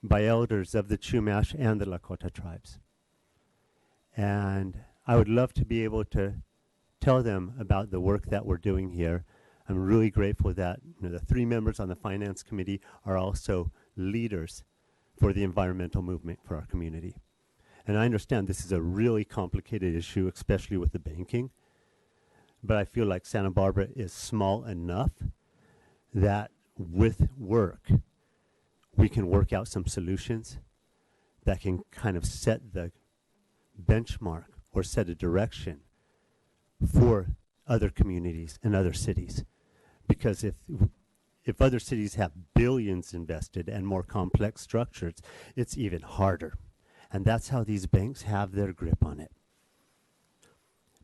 by elders of the Chumash and the Lakota tribes. And I would love to be able to tell them about the work that we're doing here. I'm really grateful that the 3 members on the finance committee are also leaders for the environmental movement for our community. And I understand this is a really complicated issue, especially with the banking. But I feel like Santa Barbara is small enough that with work, we can work out some solutions that can kind of set the benchmark or set a direction for other communities and other cities. Because if other cities have billions invested and more complex structures, it's even harder. And that's how these banks have their grip on it.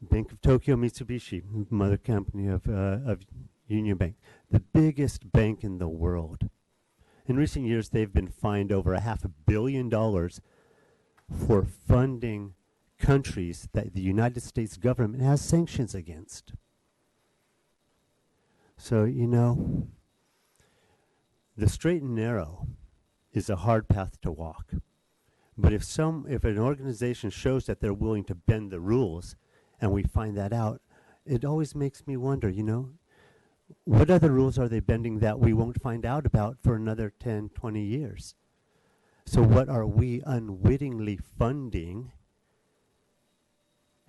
Bank of Tokyo Mitsubishi, mother company of Union Bank, the biggest bank in the world. In recent years, they've been fined over $500 million for funding countries that the United States government has sanctions against. So, the straight and narrow is a hard path to walk. But if an organization shows that they're willing to bend the rules, and we find that out, it always makes me wonder, what other rules are they bending that we won't find out about for another 10, 20 years? So what are we unwittingly funding?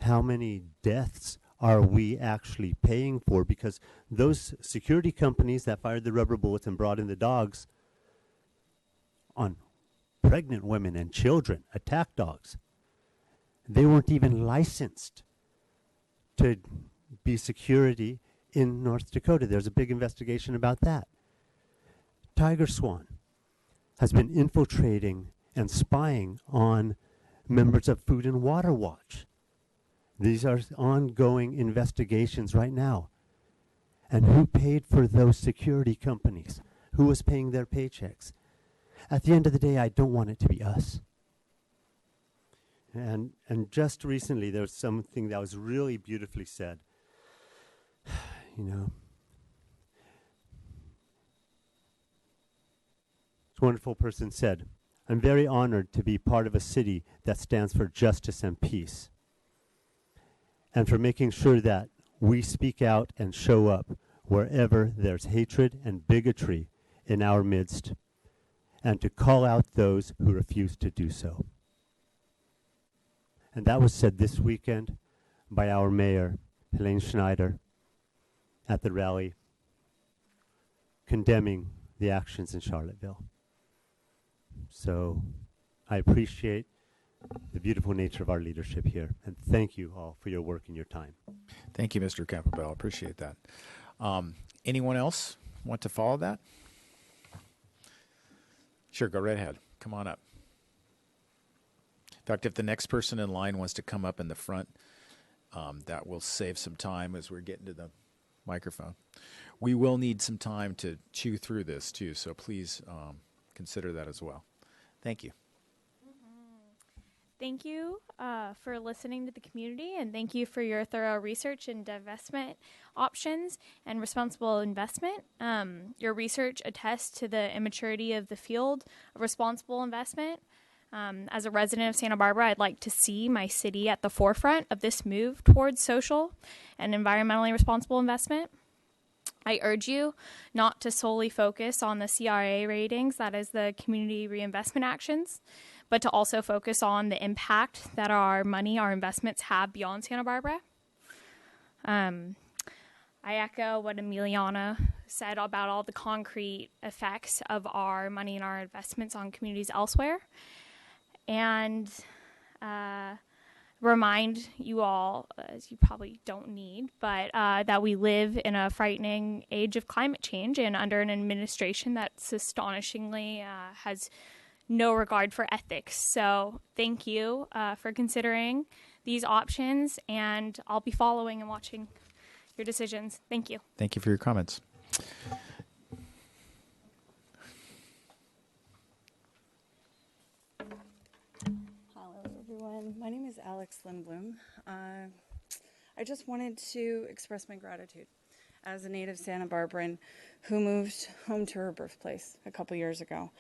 How many deaths are we actually paying for? Because those security companies that fired the rubber bullets and brought in the dogs on pregnant women and children, attack dogs, they weren't even licensed to be security in North Dakota. There's a big investigation about that. Tiger Swan has been infiltrating and spying on members of Food and Water Watch. These are ongoing investigations right now. And who paid for those security companies? Who was paying their paychecks? At the end of the day, I don't want it to be us. And just recently, there was something that was really beautifully said. This wonderful person said, "I'm very honored to be part of a city that stands for justice and peace, and for making sure that we speak out and show up wherever there's hatred and bigotry in our midst, and to call out those who refuse to do so." And that was said this weekend by our mayor, Helene Schneider, at the rally condemning the actions in Charlottesville. So I appreciate the beautiful nature of our leadership here, and thank you all for your work and your time. Thank you, Mr. Campobello. Appreciate that. Anyone else want to follow that? Sure, go right ahead. Come on up. In fact, if the next person in line wants to come up in the front, that will save some time as we're getting to the microphone. We will need some time to chew through this too, so please consider that as well. Thank you. Thank you for listening to the community, and thank you for your thorough research and divestment options and responsible investment. Your research attests to the immaturity of the field of responsible investment. As a resident of Santa Barbara, I'd like to see my city at the forefront of this move towards social and environmentally responsible investment. I urge you not to solely focus on the CRA ratings, that is the community reinvestment actions, but to also focus on the impact that our money, our investments have beyond Santa Barbara. I echo what Emiliana said about all the concrete effects of our money and our investments on communities elsewhere. And remind you all, as you probably don't need, but that we live in a frightening age of climate change and under an administration that's astonishingly has no regard for ethics. So thank you for considering these options, and I'll be following and watching your decisions. Thank you. Thank you for your comments. Hello, everyone. My name is Alex Lindblom. I just wanted to express my gratitude as a native Santa Barbaran who moved home to her birthplace a couple years ago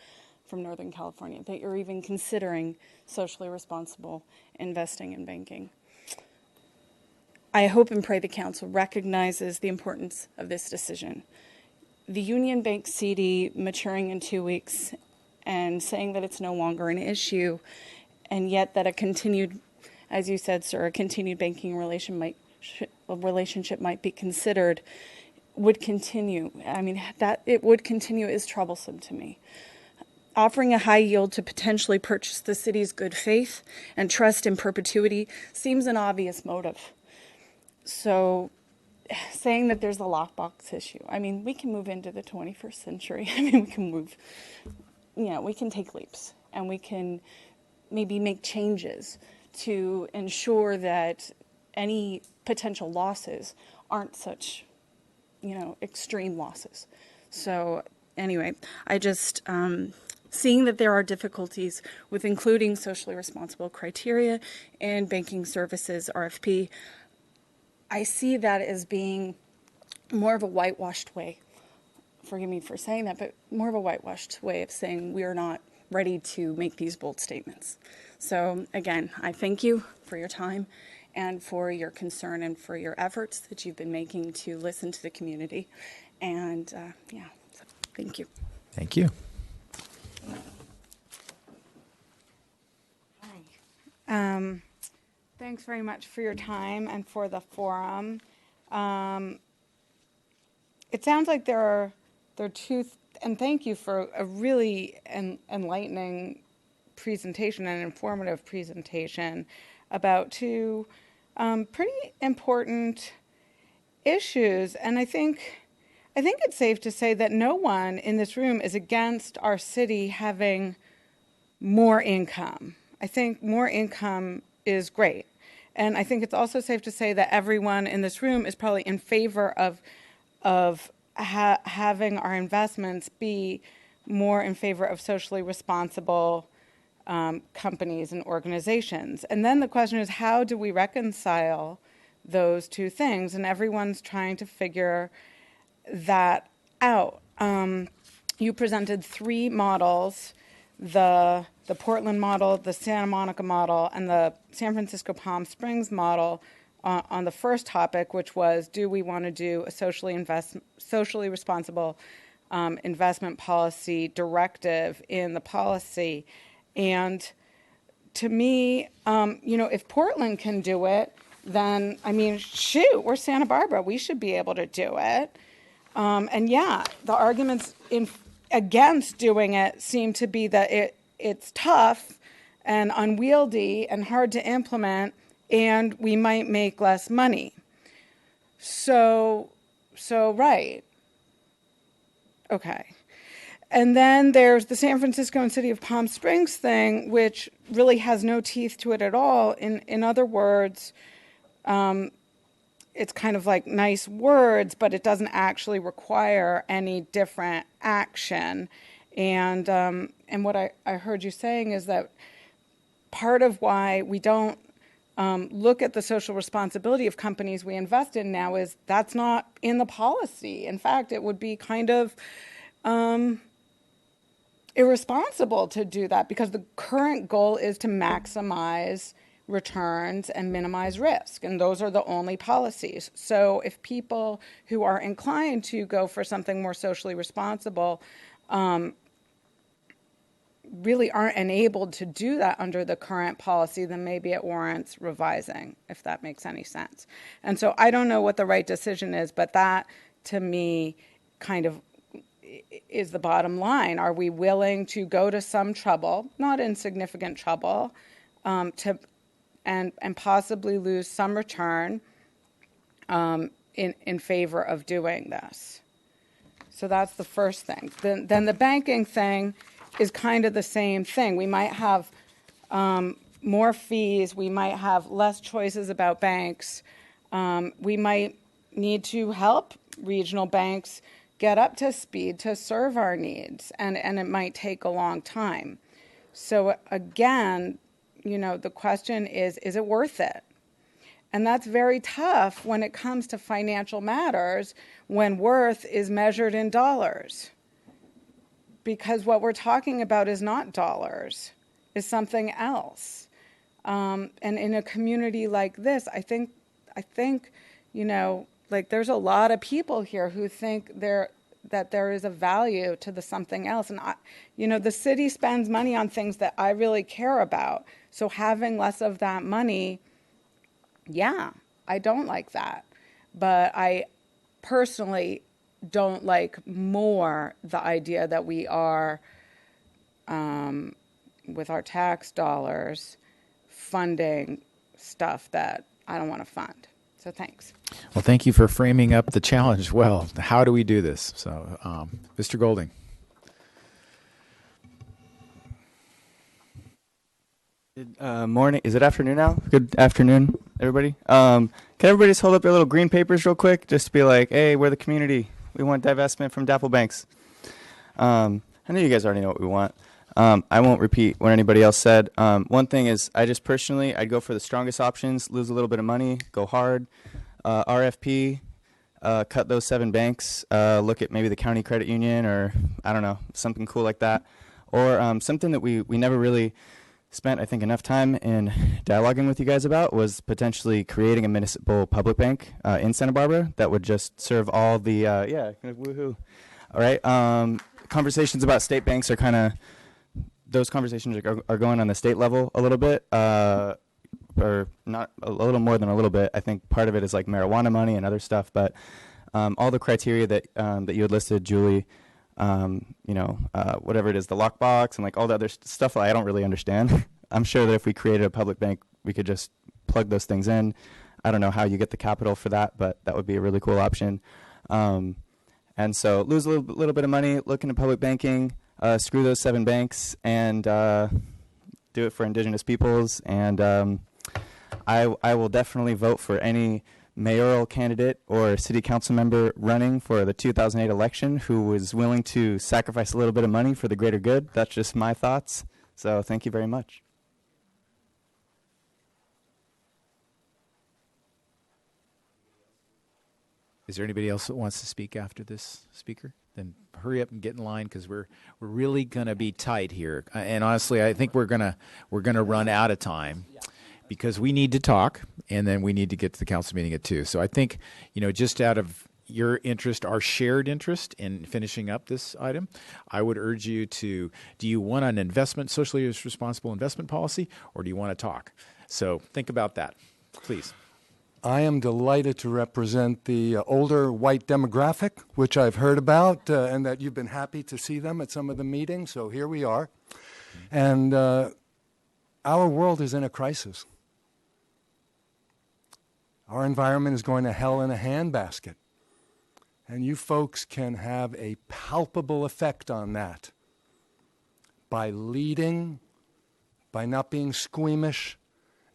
from Northern California, that you're even considering socially responsible investing in banking. I hope and pray the Council recognizes the importance of this decision. The Union Bank CD maturing in 2 weeks and saying that it's no longer an issue, and yet that a continued, as you said, sir, a continued banking relationship might be considered, would continue. I mean, that it would continue is troublesome to me. Offering a high yield to potentially purchase the city's good faith and trust in perpetuity seems an obvious motive. So saying that there's a lockbox issue, I mean, we can move into the 21st century. I mean, we can move, we can take leaps and we can maybe make changes to ensure that any potential losses aren't such, extreme losses. So anyway, I just, seeing that there are difficulties with including socially responsible criteria in banking services RFP, I see that as being more of a whitewashed way, forgive me for saying that, but more of a whitewashed way of saying we are not ready to make these bold statements. So again, I thank you for your time and for your concern and for your efforts that you've been making to listen to the community. And so thank you. Thank you. Thanks very much for your time and for the forum. It sounds like there are two, and thank you for a really enlightening presentation and informative presentation about two pretty important issues. And I think it's safe to say that no one in this room is against our city having more income. I think more income is great. And I think it's also safe to say that everyone in this room is probably in favor of having our investments be more in favor of socially responsible companies and organizations. And then the question is, how do we reconcile those two things? And everyone's trying to figure that out. You presented three models: the Portland model, the Santa Monica model, and the San Francisco Palm Springs model on the first topic, which was, do we want to do a socially responsible investment policy directive in the policy? And to me, if Portland can do it, then, shoot, we're Santa Barbara. We should be able to do it. The arguments against doing it seem to be that it's tough and unwieldy and hard to implement, and we might make less money. So right. Okay. And then there's the San Francisco and City of Palm Springs thing, which really has no teeth to it at all. In other words, it's kind of like nice words, but it doesn't actually require any different action. And what I heard you saying is that part of why we don't look at the social responsibility of companies we invest in now is that's not in the policy. In fact, it would be kind of irresponsible to do that, because the current goal is to maximize returns and minimize risk, and those are the only policies. So if people who are inclined to go for something more socially responsible really aren't enabled to do that under the current policy, then maybe it warrants revising, if that makes any sense. And so I don't know what the right decision is, but that, to me, kind of is the bottom line. Are we willing to go to some trouble, not insignificant trouble, and possibly lose some return in favor of doing this? So that's the first thing. Then the banking thing is kind of the same thing. We might have more fees. We might have less choices about banks. We might need to help regional banks get up to speed to serve our needs, and it might take a long time. So again, the question is it worth it? And that's very tough when it comes to financial matters, when worth is measured in dollars. Because what we're talking about is not dollars, is something else. And in a community like this, I think, there's a lot of people here who think that there is a value to the something else. And, the city spends money on things that I really care about. So having less of that money, I don't like that. But I personally don't like more the idea that we are, with our tax dollars, funding stuff that I don't want to fund. So thanks. Well, thank you for framing up the challenge well. How do we do this? So, Mr. Golding. Morning. Is it afternoon now? Good afternoon, everybody. Can everybody just hold up their little green papers real quick, just to be like, hey, we're the community. We want divestment from Dapple Banks. I know you guys already know what we want. I won't repeat what anybody else said. One thing is, I'd go for the strongest options, lose a little bit of money, go hard. RFP, cut those 7 banks, look at maybe the county credit union or, I don't know, something cool like that. Or something that we never really spent, I think, enough time in dialoguing with you guys about was potentially creating a municipal public bank in Santa Barbara that would just serve all the, woohoo. All right, conversations about state banks are kind of, those conversations are going on the state level a little bit, or not a little more than a little bit. I think part of it is like marijuana money and other stuff, but all the criteria that you had listed, Julie, whatever it is, the lockbox and like all the other stuff I don't really understand. I'm sure that if we created a public bank, we could just plug those things in. I don't know how you get the capital for that, but that would be a really cool option. And so lose a little bit of money, look into public banking, screw those 7 banks, and do it for indigenous peoples. And I will definitely vote for any mayoral candidate or city council member running for the 2008 election who was willing to sacrifice a little bit of money for the greater good. That's just my thoughts. So thank you very much. Is there anybody else that wants to speak after this speaker? Then hurry up and get in line, because we're really going to be tight here. And honestly, I think we're gonna run out of time, because we need to talk, and then we need to get to the council meeting at 2. So I think, just out of your interest, our shared interest in finishing up this item, I would urge you to, do you want an socially responsible investment policy, or do you want to talk? So think about that, please. I am delighted to represent the older white demographic, which I've heard about, and that you've been happy to see them at some of the meetings. So here we are. And our world is in a crisis. Our environment is going to hell in a handbasket. And you folks can have a palpable effect on that by leading, by not being squeamish,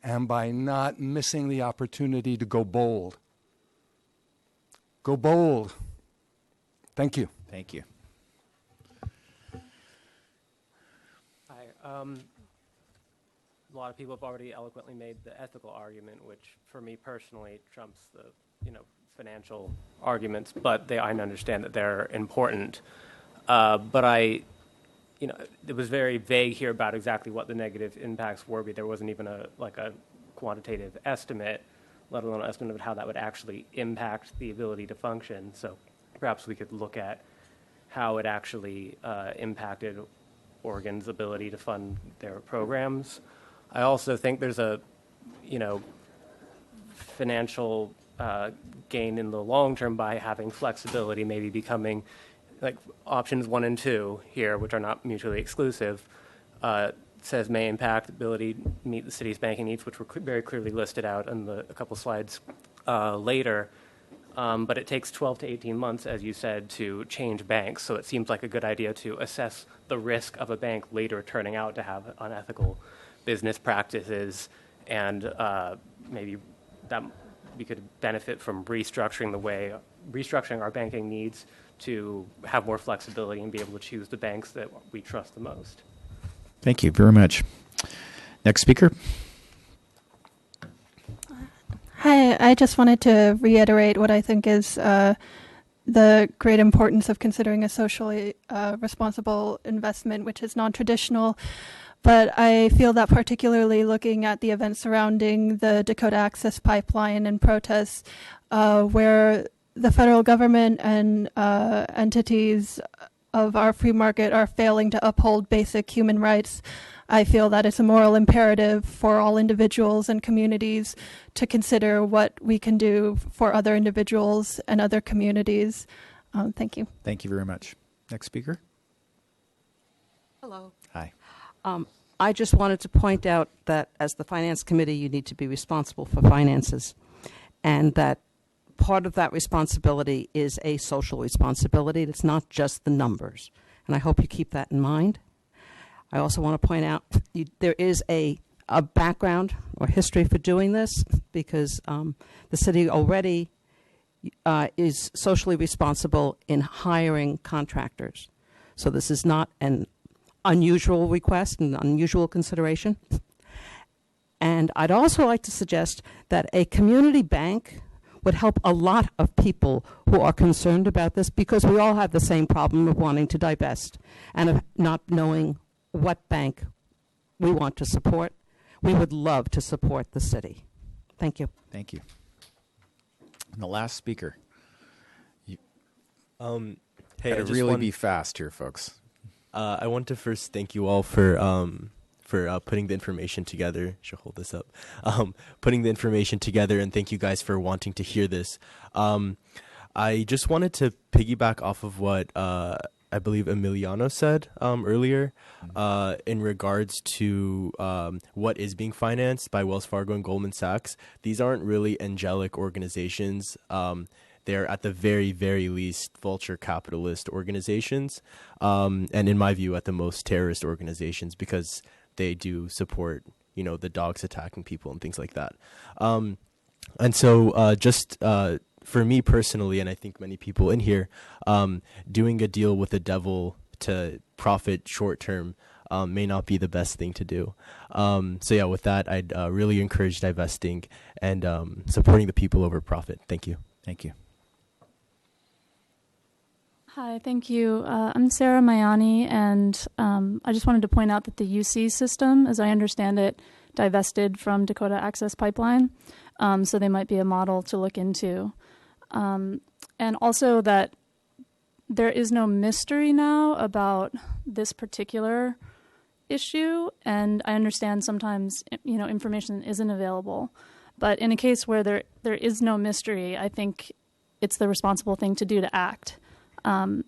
and by not missing the opportunity to go bold. Go bold. Thank you. Thank you. Hi. A lot of people have already eloquently made the ethical argument, which for me personally trumps the financial arguments, but I understand that they're important. But it was very vague here about exactly what the negative impacts were. There wasn't even a quantitative estimate, let alone an estimate of how that would actually impact the ability to function. So perhaps we could look at how it actually impacted Oregon's ability to fund their programs. I also think there's a, financial gain in the long term by having flexibility, maybe becoming like options 1 and 2 here, which are not mutually exclusive, says may impact ability to meet the city's banking needs, which were very clearly listed out in a couple slides later. But it takes 12 to 18 months, as you said, to change banks. So it seems like a good idea to assess the risk of a bank later turning out to have unethical business practices, and maybe that we could benefit from restructuring our banking needs to have more flexibility and be able to choose the banks that we trust the most. Thank you very much. Next speaker. Hi, I just wanted to reiterate what I think is the great importance of considering a socially responsible investment, which is non-traditional. But I feel that particularly looking at the events surrounding the Dakota Access Pipeline and protests, where the federal government and entities of our free market are failing to uphold basic human rights, I feel that it's a moral imperative for all individuals and communities to consider what we can do for other individuals and other communities. Thank you. Thank you very much. Next speaker. Hello. Hi. I just wanted to point out that as the Finance Committee, you need to be responsible for finances, and that part of that responsibility is a social responsibility. It's not just the numbers, and I hope you keep that in mind. I also want to point out there is a background or history for doing this, because the city already is socially responsible in hiring contractors. So this is not an unusual request, an unusual consideration. And I'd also like to suggest that a community bank would help a lot of people who are concerned about this, because we all have the same problem of wanting to divest and of not knowing what bank we want to support. We would love to support the city. Thank you. Thank you. And the last speaker. Hey, Gotta really be fast here, folks. I want to first thank you all for putting the information together. Should hold this up. Putting the information together, and thank you guys for wanting to hear this. I just wanted to piggyback off of what I believe Emiliano said earlier in regards to what is being financed by Wells Fargo and Goldman Sachs. These aren't really angelic organizations. They're at the very, very least vulture capitalist organizations, and in my view, at the most terrorist organizations, because they do support, the dogs attacking people and things like that. And so just for me personally, and I think many people in here, doing a deal with the devil to profit short term may not be the best thing to do. So yeah, with that, I'd really encourage divesting and supporting the people over profit. Thank you. Thank you. Hi, thank you. I'm Sarah Mayani, and I just wanted to point out that the UC system, as I understand it, divested from Dakota Access Pipeline, so they might be a model to look into. And also that there is no mystery now about this particular issue, and I understand sometimes, information isn't available. But in a case where there is no mystery, I think it's the responsible thing to do to act. And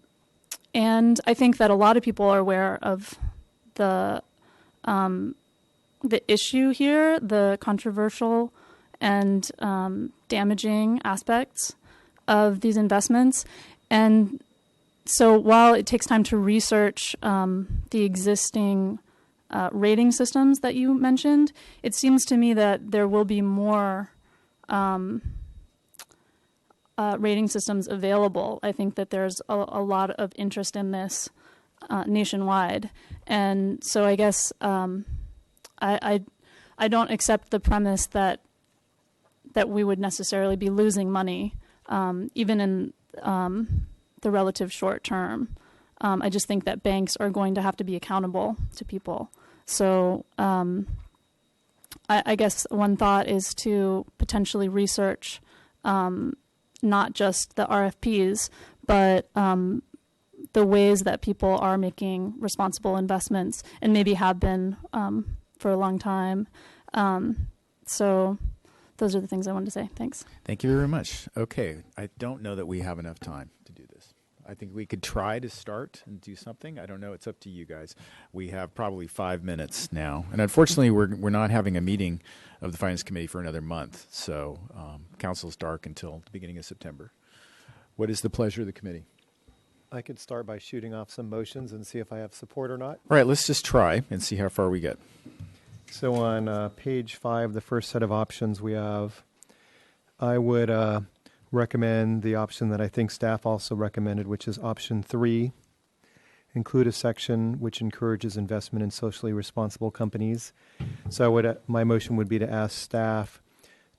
I think that a lot of people are aware of the issue here, the controversial and damaging aspects of these investments. And so while it takes time to research the existing rating systems that you mentioned, it seems to me that there will be more rating systems available. I think that there's a lot of interest in this nationwide. And so I guess I don't accept the premise that we would necessarily be losing money, even in the relative short term. I just think that banks are going to have to be accountable to people. So I guess one thought is to potentially research not just the RFPs, but the ways that people are making responsible investments and maybe have been for a long time. So those are the things I wanted to say. Thanks. Thank you very much. Okay. I don't know that we have enough time to do this. I think we could try to start and do something. I don't know. It's up to you guys. We have probably 5 minutes now. And unfortunately, we're not having a meeting of the Finance Committee for another month. So council's dark until the beginning of September. What is the pleasure of the committee? I could start by shooting off some motions and see if I have support or not. All right, let's just try and see how far we get. So on page 5, the first set of options we have, I would recommend the option that I think staff also recommended, which is option 3. Include a section which encourages investment in socially responsible companies. So my motion would be to ask staff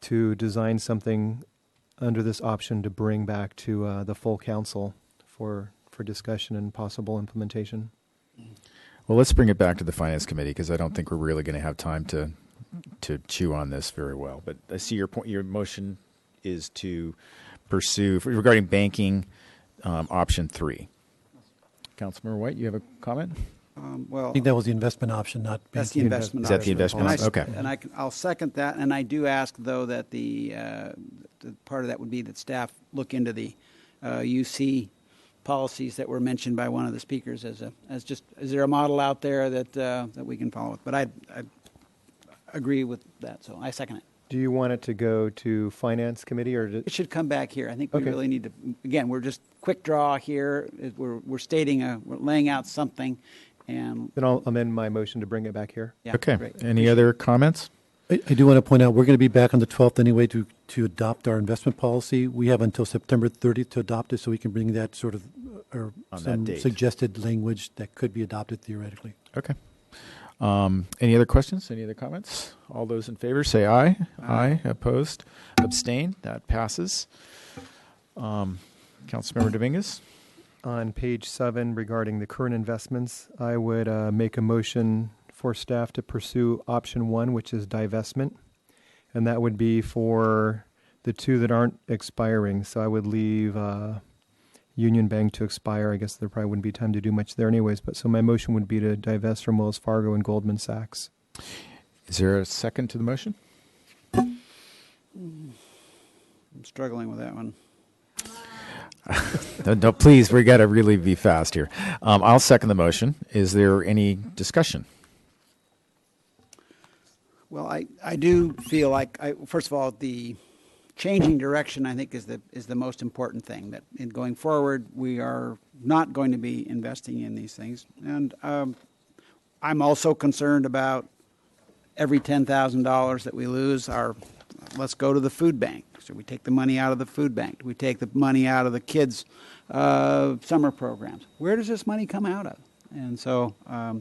to design something under this option to bring back to the full council for discussion and possible implementation. Well, let's bring it back to the Finance Committee because I don't think we're really going to have time to chew on this very well. But I see your point. Your motion is to pursue regarding banking option 3. Councilmember White, you have a comment? Well, I think that was the investment option, not that's the banking. investment Is that the investment option? Okay. And I'll second that. And I do ask, though, that the part of that would be that staff look into the UC policies that were mentioned by one of the speakers is there a model out there that we can follow with? But I agree with that, so I second it. Do you want it to go to Finance Committee or? It should come back here. I think we really need to. Again, we're just quick draw here. We're stating we're laying out something, and then I'll amend my motion to bring it back here. Yeah, okay. Great. Any other comments? I do want to point out we're going to be back on the 12th anyway to adopt our investment policy. We have until September 30th to adopt it, so we can bring that sort of or on some that date. Suggested language that could be adopted theoretically. Okay. Any other questions? Any other comments? All those in favor say aye. Aye. Opposed? Abstain? That passes. Councilmember Dominguez? on page 7 regarding the current investments, I would make a motion for staff to pursue option 1, which is divestment. And that would be for the 2 that aren't expiring. So I would leave Union Bank to expire. I guess there probably wouldn't be time to do much there anyways. But so my motion would be to divest from Wells Fargo and Goldman Sachs. Is there a second to the motion? I'm struggling with that one. No, please, we got to really be fast here. I'll second the motion. Is there any discussion? Well, I do feel like, first of all, the changing direction, I think, is the most important thing. That in going forward, we are not going to be investing in these things. And I'm also concerned about every $10,000 that we lose. Let's go to the food bank. So we take the money out of the food bank. We take the money out of the kids' summer programs. Where does this money come out of? And so I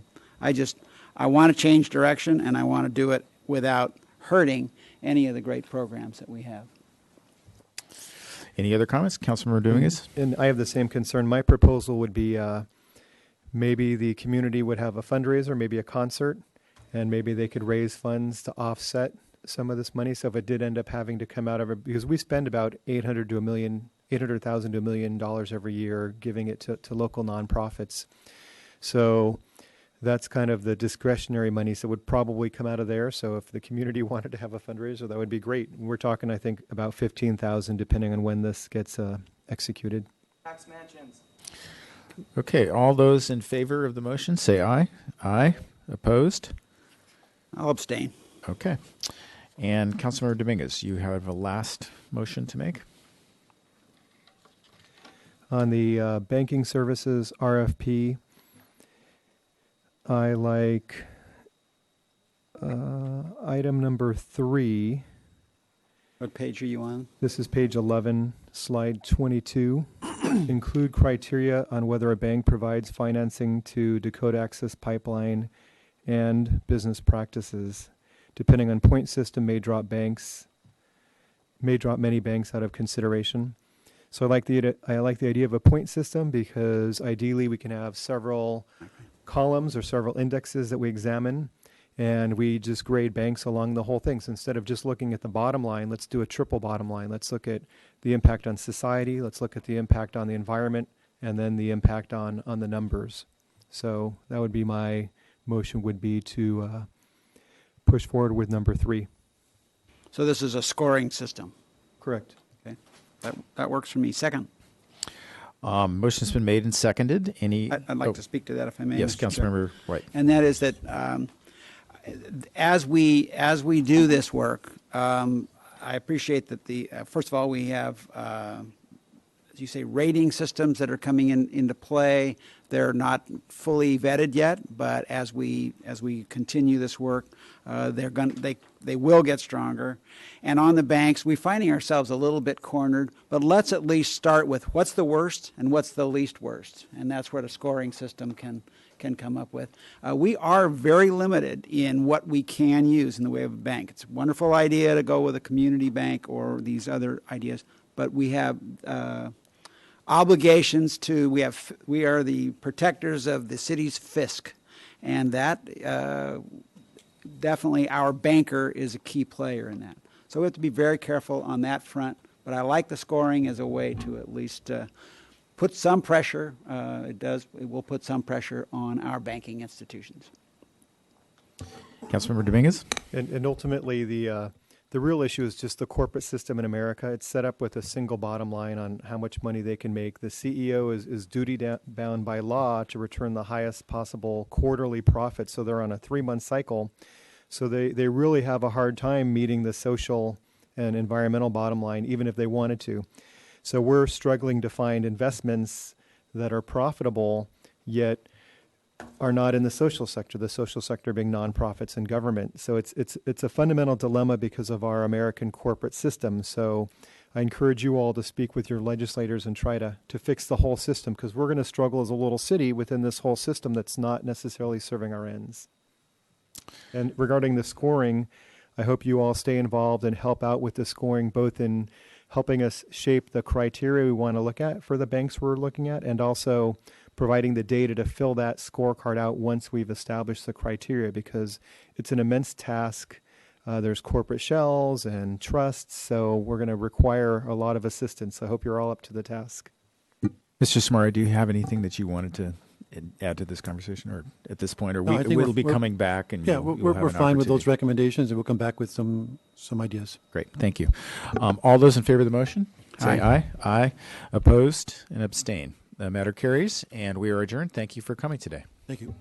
want to change direction, and I want to do it without hurting any of the great programs that we have. Any other comments? Councilmember Dominguez? And I have the same concern. My proposal would be maybe the community would have a fundraiser, maybe a concert, and maybe they could raise funds to offset some of this money. So if it did end up having to come out of it, because we spend about $800,000 to $1 million every year giving it to local nonprofits. So that's kind of the discretionary money. So it would probably come out of there. So if the community wanted to have a fundraiser, that would be great. We're talking, I think, about $15,000 depending on when this gets executed. Tax mansions. Okay, all those in favor of the motion, say aye. Aye. Opposed? I'll abstain. Okay. And Councilmember Dominguez, you have a last motion to make? On the banking services RFP, I like item number 3. What page are you on? This is page 11, slide 22. Include criteria on whether a bank provides financing to Dakota Access Pipeline and business practices. Depending on point system, may drop many banks out of consideration. So I like the idea of a point system because ideally we can have several columns or several indexes that we examine, and we just grade banks along the whole thing. So instead of just looking at the bottom line, let's do a triple bottom line. Let's look at the impact on society, let's look at the impact on the environment, and then the impact on the numbers. So that would be my motion, would be to push forward with number 3. So this is a scoring system. Correct. Okay, that works for me. Second. Motion's been made and seconded. I'd like to speak to that, if I may. Yes, Mr. Chair. Councilmember White. And that is that as we do this work, I appreciate that first of all, we have, as you say, rating systems that are coming into play. They're not fully vetted yet, but as we continue this work, they will get stronger. And on the banks, we're finding ourselves a little bit cornered, but let's at least start with what's the worst and what's the least worst, and that's what a scoring system can come up with. We are very limited in what we can use in the way of a bank. It's a wonderful idea to go with a community bank or these other ideas, but we have obligations we are the protectors of the city's fisc, and that definitely our banker is a key player in that. So we have to be very careful on that front, but I like the scoring as a way to at least put some pressure. It will put some pressure on our banking institutions. Councilmember Dominguez? And ultimately, the real issue is just the corporate system in America. It's set up with a single bottom line on how much money they can make. The CEO is duty-bound by law to return the highest possible quarterly profit, so they're on a 3-month cycle. So they really have a hard time meeting the social and environmental bottom line, even if they wanted to. So we're struggling to find investments that are profitable, yet are not in the social sector being nonprofits and government. So it's a fundamental dilemma because of our American corporate system. So I encourage you all to speak with your legislators and try to fix the whole system, because we're going to struggle as a little city within this whole system that's not necessarily serving our ends. And regarding the scoring, I hope you all stay involved and help out with the scoring, both in helping us shape the criteria we want to look at for the banks we're looking at, and also providing the data to fill that scorecard out once we've established the criteria, because it's an immense task. There's corporate shells and trusts, so we're going to require a lot of assistance. I hope you're all up to the task. Mr. Samara, do you have anything that you wanted to add to this conversation, or at this point, or No, I think we'll be coming back and yeah, you'll we're have an fine with those opportunity. recommendations, and we'll come back with some ideas. Great, thank you. All those in favor of the motion, say Aye. aye. Aye. Opposed and abstain. The matter carries, and we are adjourned. Thank you for coming today. Thank you.